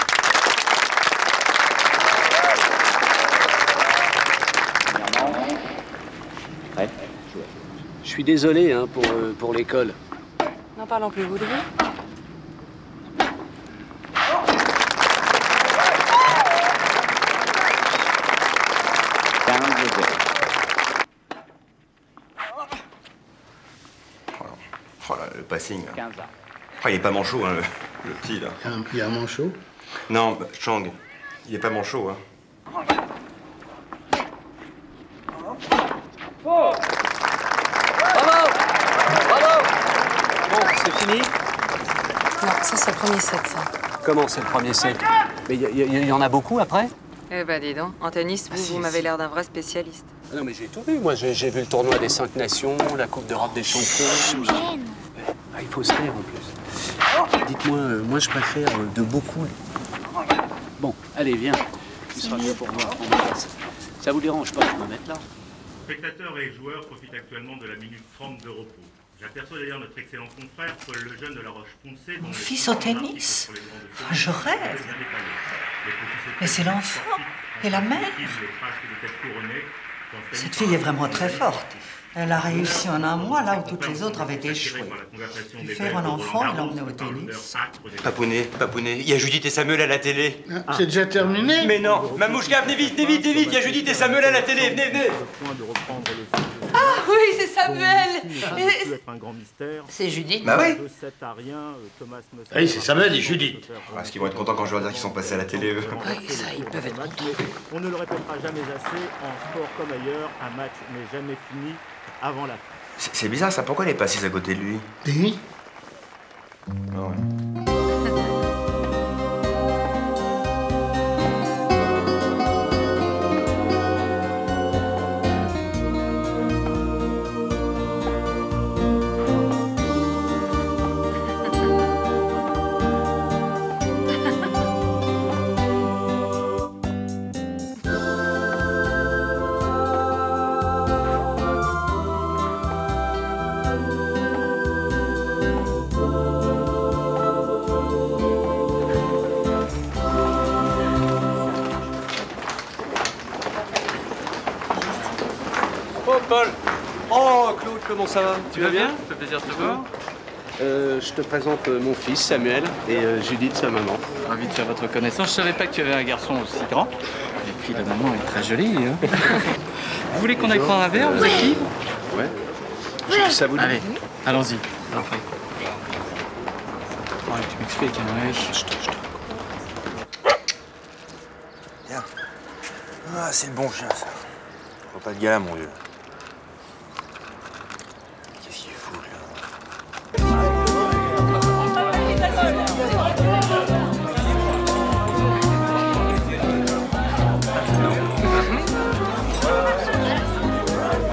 Ouais. Je suis désolé hein, pour l'école. N'en parlons plus, vous devez. Oh là, le passing. Là. Oh, il est pas manchot, hein, le petit, là. Il y a un manchot? Non, Chang, il est pas manchot, hein. Bravo! Bravo! Bon, c'est fini? Non, ça c'est le premier set, ça. Comment c'est le premier set? Mais il y en a beaucoup après? Eh ben dis donc, en tennis, vous m'avez l'air d'un vrai spécialiste. Ah non mais j'ai tout vu, moi j'ai vu le tournoi des 5 nations, la Coupe d'Europe des champions. Ah, il faut se taire en plus. Dites-moi, moi je préfère de beaucoup. Bon, allez, viens. Ce sera mieux pour voir. Ça vous dérange pas de me mettre là? Spectateurs et joueurs profitent actuellement de la minute 30 de repos. J'aperçois d'ailleurs notre excellent confrère Paul Lejeune de La Roche-Poncé. Mon fils au tennis? Je rêve. Mais c'est l'enfant et la mère. Cette fille est vraiment très forte. Elle a réussi en un mois là où toutes les autres avaient échoué. Faire un enfant et l'emmener au tennis. Papounet, il y a Judith et Samuel à la télé. C'est déjà terminé? Mais non, Mamouchka, venez vite, il y a Judith et Samuel à la télé, venez. Ah oui, c'est Samuel. C'est Judith. Bah oui. Oui, c'est Samuel et Judith. Parce qu'ils vont être contents quand je leur dire qu'ils sont passés à la télé, eux. Oui, ça, ils peuvent être contents. On ne le répétera jamais assez, en sport comme ailleurs, un match n'est jamais fini avant la fin. C'est bizarre ça, pourquoi elle est pas assise à côté de lui? Oui. Ah ouais. Paul! Oh, Claude, comment ça va? Tu vas bien? Ça fait plaisir de te voir. Je te présente mon fils, Samuel, et Judith, sa maman. Ravi de faire votre connaissance. Je savais pas que tu avais un garçon aussi grand. Et puis la maman est très jolie. Hein. Vous voulez qu'on aille prendre un verre? Vous êtes libre? Ouais. Ça vous dit? Allez, allons-y. Enfin. Ouais, tu m'expliques, hein, ouais. Tiens. Ah, c'est le bon chien, ça. Faut pas de gars, mon vieux. Qu'est-ce qu'il fout, là?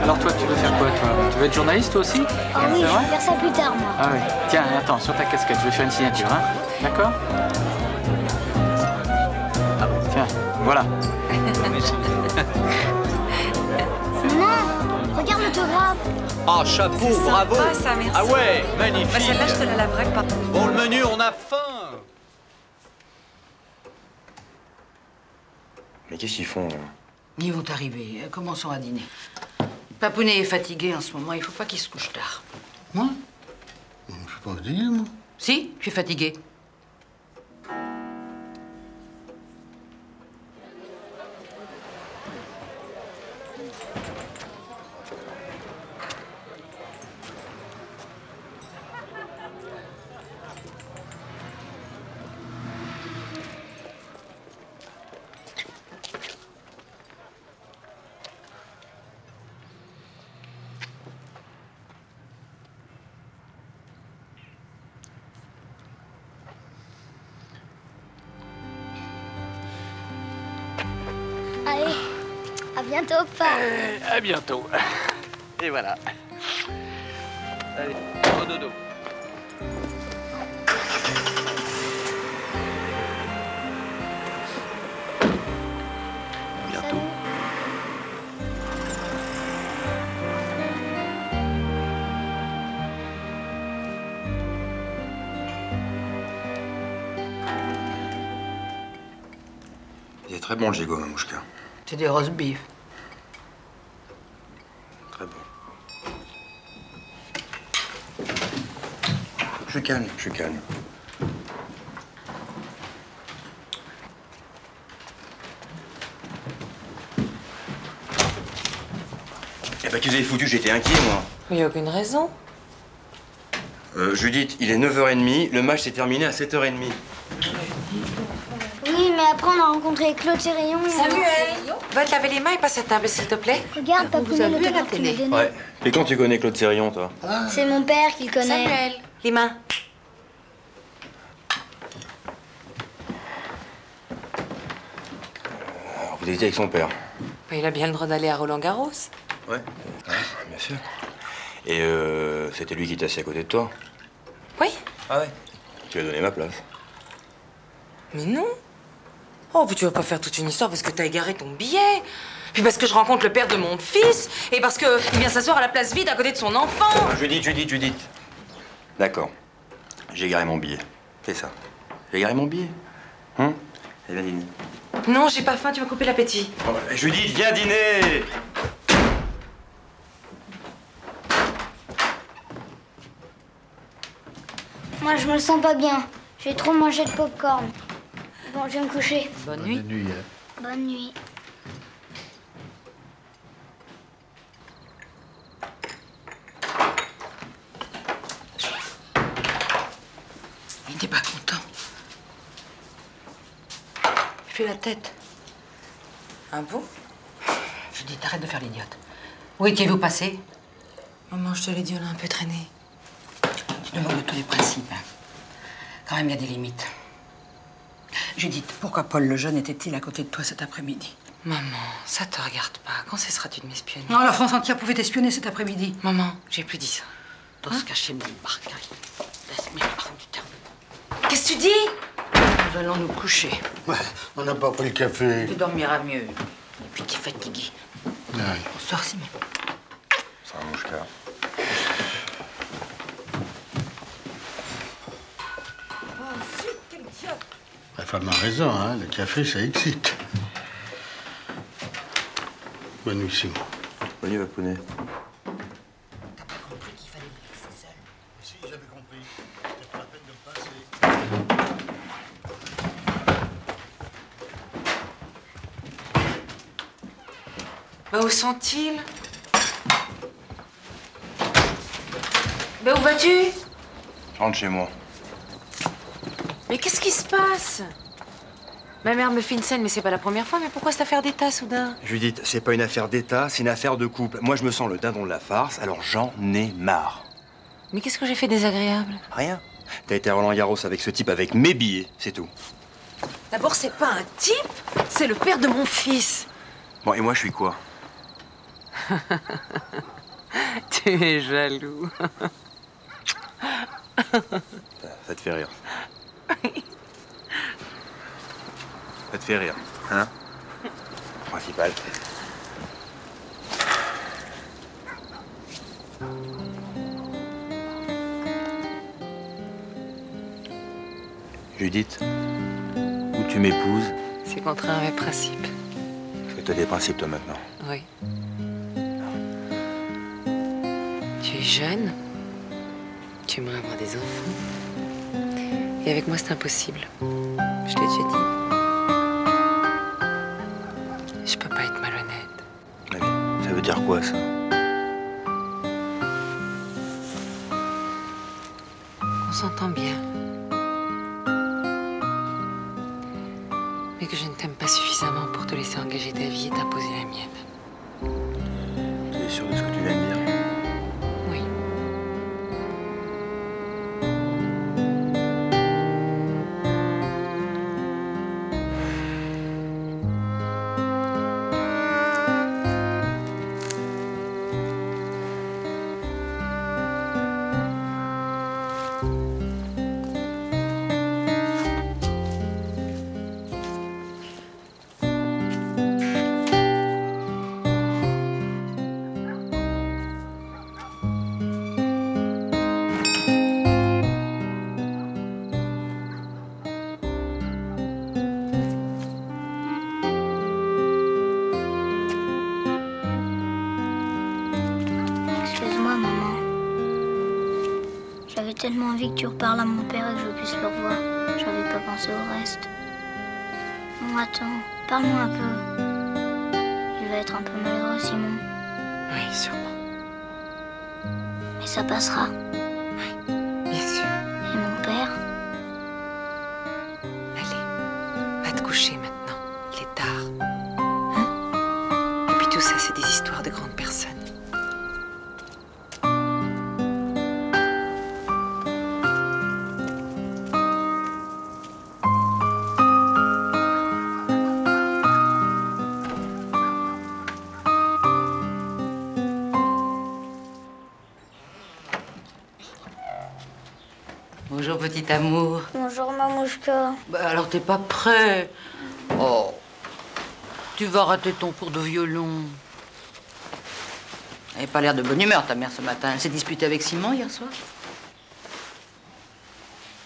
Alors toi, tu veux faire quoi, toi? Tu veux être journaliste, toi aussi? Ah oui, je vais faire ça plus tard, moi. Ah oui. Tiens, attends, sur ta casquette, je vais faire une signature, hein? D'accord? Tiens, voilà. Maman, regarde l'autographe. Ah, chapeau, C'est bravo! sympa, ça, merci. Ah ouais, magnifique! Bah, celle-là, je te la laverai pas. Bon, le menu, on a faim! Mais qu'est-ce qu'ils font, là? Ils vont arriver. Commençons à dîner. Papounet est fatigué en ce moment. Il faut pas qu'il se couche tard. Moi? Je ne suis pas dîner, moi. Si, tu es fatigué. Allez, à bientôt, papa. À bientôt. Et voilà. Allez, au dodo. À bientôt. est très bon le gigot, Mamouchka. C'est des roast beef. Très bon. Je suis calme, je suis calme. Eh ben, qu'ils avaient foutu, j'étais inquiet, moi. Mais il n'y a aucune raison. Judith, il est 9h30, le match s'est terminé à 7h30. Oui, mais après on a rencontré Claude Sérillon. Samuel, va te laver les mains et passe à table, s'il te plaît. Regarde, t'as Vous avez le vu à la l'autographe qu'il m'a télé. donné. Ouais. Et quand tu connais Claude Sérillon, toi? C'est mon père qui le connaît. Samuel, les mains. Alors, vous étiez avec son père? Bah, il a bien le droit d'aller à Roland-Garros. Ouais. Bien sûr. Et c'était lui qui était assis à côté de toi? Oui. Ah ouais. Tu lui as donné ma place. Mais non. Oh, puis tu vas pas faire toute une histoire parce que t'as égaré ton billet. Puis parce que je rencontre le père de mon fils. Et parce que il vient s'asseoir à la place vide à côté de son enfant. Judith. D'accord. J'ai égaré mon billet. C'est ça. J'ai égaré mon billet. Hein? Et viens dîner. Non, j'ai pas faim, tu vas couper l'appétit. Oh, Judith, viens dîner! Moi, je me sens pas bien. J'ai trop mangé de popcorn. Bon, je vais me coucher. Bonne nuit. Bonne nuit. Bonne nuit. Il n'était pas content. Il fait la tête. Un bon? Je dis, t'arrêtes de faire l'idiote. Où étiez-vous passé? Maman, je te l'ai dit, on a un peu traîné. Tu te moques de tous les principes. Hein. Quand même, il y a des limites. Judith, pourquoi Paul le jeune était-il à côté de toi cet après-midi? Maman, ça te regarde pas. Quand cesseras-tu de m'espionner? Non, la France entière pouvait t'espionner cet après-midi. Maman, j'ai plus dit ça. Dos caché dans le barca. Laisse-moi parler du terme. Qu'est-ce que tu dis? Nous allons nous coucher. Ouais, on n'a pas pris le café. Tu dormiras mieux. Et puis t'es fatigué. Ouais. Bonsoir, Simon. Ça mange cœur. La femme a raison, hein. Le café, ça excite. Bonne nuit, Simon. Bonne nuit, Vaponet. T'as pas compris qu'il fallait le laisser seul? Si, j'avais compris. C'était pas la peine de me passer. Bah, où sont-ils? Bah, où vas-tu? Je rentre chez moi. Mais qu'est-ce qui se passe? Ma mère me fait une scène, mais c'est pas la première fois. Mais pourquoi cette affaire d'état, soudain? Judith, c'est pas une affaire d'État, c'est une affaire de couple. Moi, je me sens le dindon de la farce, alors j'en ai marre. Mais qu'est-ce que j'ai fait de désagréable? Rien. T'as été à Roland-Garros avec ce type avec mes billets, c'est tout. D'abord, c'est pas un type, c'est le père de mon fils. Bon, et moi, je suis quoi? Tu es jaloux. Ça te fait rire. Ça te fait rire, hein? Principal. Judith, où tu m'épouses? C'est contre un vrai principe. Parce que t'as des principes, toi, maintenant. Oui. Tu es jeune. Tu aimerais avoir des enfants. Et avec moi, c'est impossible. Je t'ai déjà dit. Je peux pas être malhonnête. Mais ça veut dire quoi, ça? On s'entend bien. Mais que je ne t'aime pas suffisamment pour te laisser engager ta vie et t'imposer la mienne. Tu es sûr de ce que tu viens de dire? Oui. tellement envie que tu reparles à mon père et que je puisse le revoir. J'avais pas pensé au reste. Non, attends, parle-moi un peu. Il va être un peu malheureux, Simon. Oui, sûrement. Mais ça passera. Bien sûr. Et mon père? Allez, va te coucher maintenant. Il est tard. Hein? Et puis tout ça, c'est des histoires de grandes personnes. Bonjour, petit amour. Bonjour, Mamouchka. Bah, alors, t'es pas prêt? Oh, tu vas rater ton cours de violon. Elle n'a pas l'air de bonne humeur, ta mère, ce matin. Elle s'est disputée avec Simon hier soir.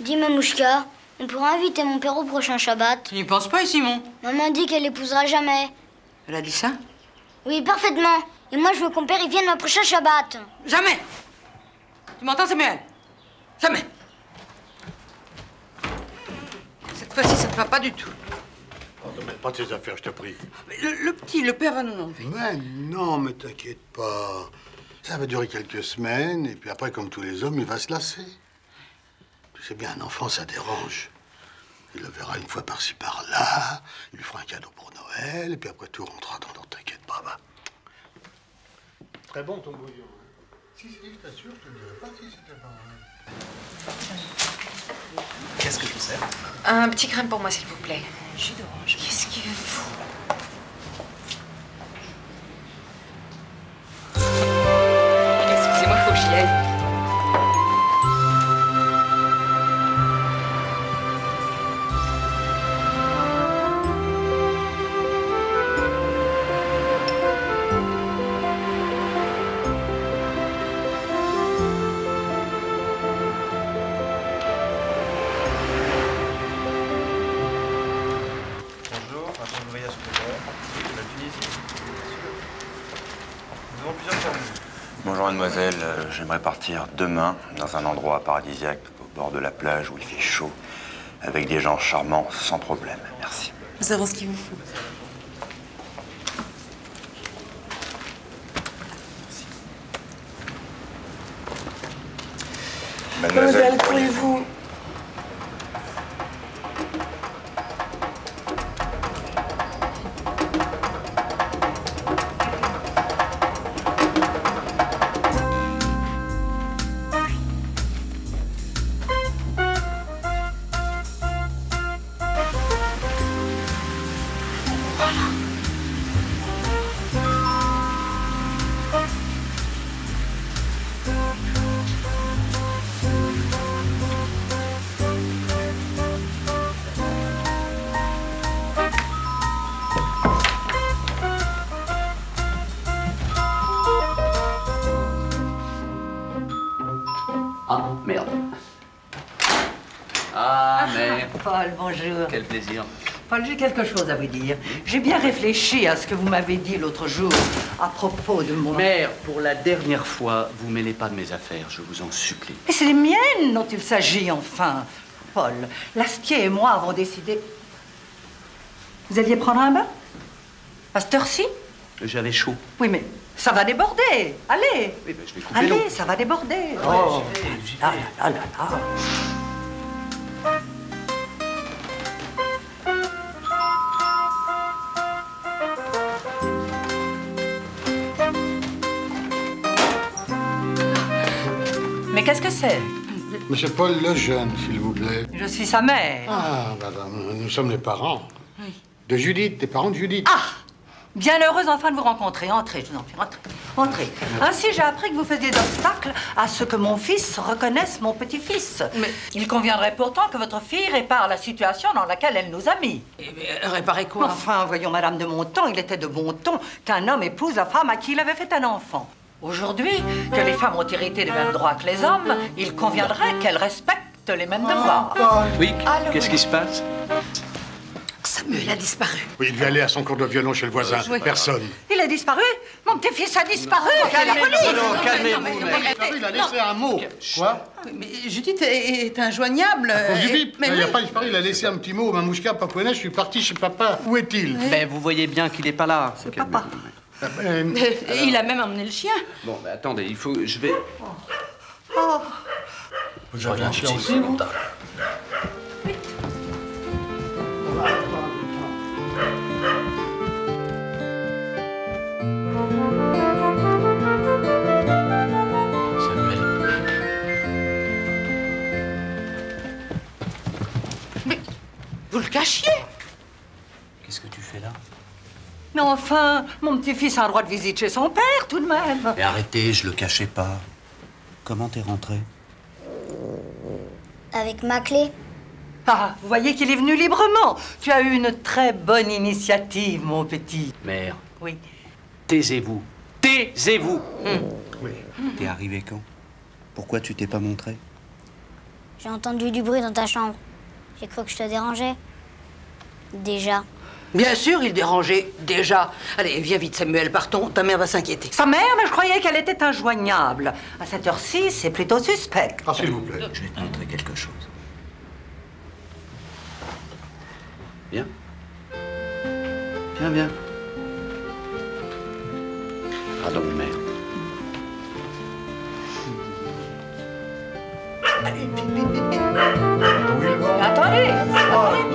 Dis, Mamouchka, on pourra inviter mon père au prochain Shabbat. Tu n'y penses pas, Simon? Maman dit qu'elle l'épousera jamais. Elle a dit ça? Oui, parfaitement. Et moi, je veux que mon père il vienne au prochain Shabbat. Jamais! Tu m'entends, Samuel? Jamais! Cette fois-ci, ça ne va pas du tout. Oh, ne mets pas tes affaires, je te prie. Mais le petit, le père va nous enlever. Mais non, mais t'inquiète pas. Ça va durer quelques semaines, et puis après, comme tous les hommes, il va se lasser. Tu sais bien, un enfant, ça dérange. Il le verra une fois par-ci, par-là, il lui fera un cadeau pour Noël, et puis après, tout rentrera dans l'ordre, t'inquiète pas, va. Très bon, ton bouillon. Si, je t'assure, je te dirai pas si c'était pas vrai. Qu'est-ce que je vous sers? Un petit crème pour moi, s'il vous plaît. Jus d'orange. Qu'est-ce qu'il vous faut? Excusez-moi, faut que j'y aille. Bonjour mademoiselle, j'aimerais partir demain dans un endroit paradisiaque au bord de la plage où il fait chaud, avec des gens charmants sans problème. Merci. Nous avons ce qu'il vous faut. Mademoiselle, pourriez-vous... Ah, merde. Ah, merde. Paul, bonjour. Quel plaisir. Paul, j'ai quelque chose à vous dire. J'ai bien réfléchi à ce que vous m'avez dit l'autre jour à propos de mon... Mère, pour la dernière fois, vous mêlez pas de mes affaires, je vous en supplie. Mais c'est les miennes dont il s'agit, enfin. Paul, Lastier et moi avons décidé... Vous alliez prendre un bain? À cette heure-ci? J'avais chaud. Oui, mais ça va déborder. Allez. Oui, ben, je vais couper l'eau. Allez, ça va déborder. Oh, là, là, là, là. Mais qu'est-ce que c'est? Monsieur Paul Lejeune, s'il vous plaît. Je suis sa mère. Ah, madame, nous sommes les parents. Oui. De Judith, les parents de Judith. Ah! Bien heureuse enfin de vous rencontrer. Entrez, je vous en prie, entrez. Entrez. Ainsi, j'ai appris que vous faisiez obstacle à ce que mon fils reconnaisse mon petit-fils. Mais il conviendrait pourtant que votre fille répare la situation dans laquelle elle nous a mis. Réparer quoi? Enfin, voyons, Madame de Monton, il était de bon ton qu'un homme épouse la femme à qui il avait fait un enfant. Aujourd'hui, que les femmes ont hérité des mêmes droits que les hommes, il conviendrait qu'elles respectent les mêmes devoirs. Oui, qu'est-ce qui se passe? Ça Samuel a disparu. Oui, il devait aller à son cours de violon chez le voisin. Personne. Il a disparu? Mon petit-fils a disparu! La police! Calmez-vous. Il a laissé un mot. Quoi? Mais Judith est injoignable. À cause du bip. Il n'a pas disparu, il a laissé un petit mot. Mamouchka, papounet, je suis parti chez papa. Où est-il? Ben, vous voyez bien qu'il n'est pas là. C'est papa. Il a même emmené le chien. Bon, ben, attendez, il faut... Je vais... Oh. Vous avez un chien aussi, vous? Vous le cachiez? Qu'est-ce que tu fais là? Mais enfin, mon petit-fils a un droit de visite chez son père, tout de même. Mais arrêtez, je le cachais pas. Comment t'es rentré? Avec ma clé. Ah, vous voyez qu'il est venu librement. Tu as eu une très bonne initiative, mon petit. Mère. Oui. Taisez-vous. Taisez-vous. Oui. T'es arrivé quand? Pourquoi tu t'es pas montré? J'ai entendu du bruit dans ta chambre. J'ai cru que je te dérangeais. Déjà. Bien sûr, il dérangeait. Déjà. Allez, viens vite, Samuel, partons. Ta mère va s'inquiéter. Sa mère, mais je croyais qu'elle était injoignable. À cette heure-ci, c'est plutôt suspect. Ah, s'il vous plaît. Je vais te montrer quelque chose. Viens. Viens. Pardon, mère. Allez, vite. Attendez, Paul.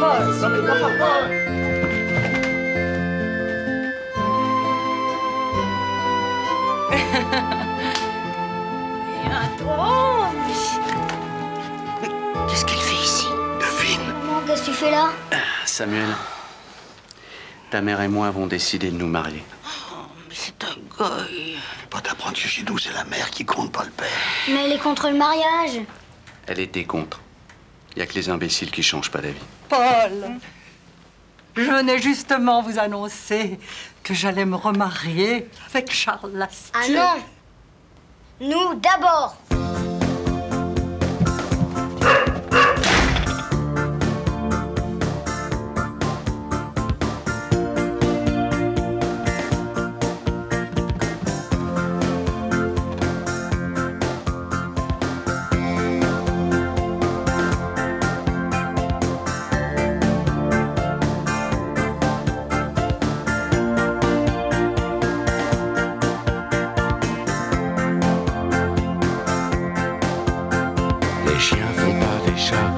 Qu'est-ce qu'elle fait ici? Devine. Maman, qu'est-ce que tu fais là? Samuel, ta mère et moi avons décidé de nous marier. C'est un goy. Pas d'apprenti chez nous, c'est la mère qui compte, pas le père. Mais elle est contre le mariage. Elle était contre. Il n'y a que les imbéciles qui changent pas d'avis. Paul, je venais justement vous annoncer que j'allais me remarier avec Charles Lastier. Ah non! Nous, d'abord! Les chiens font pas des chats,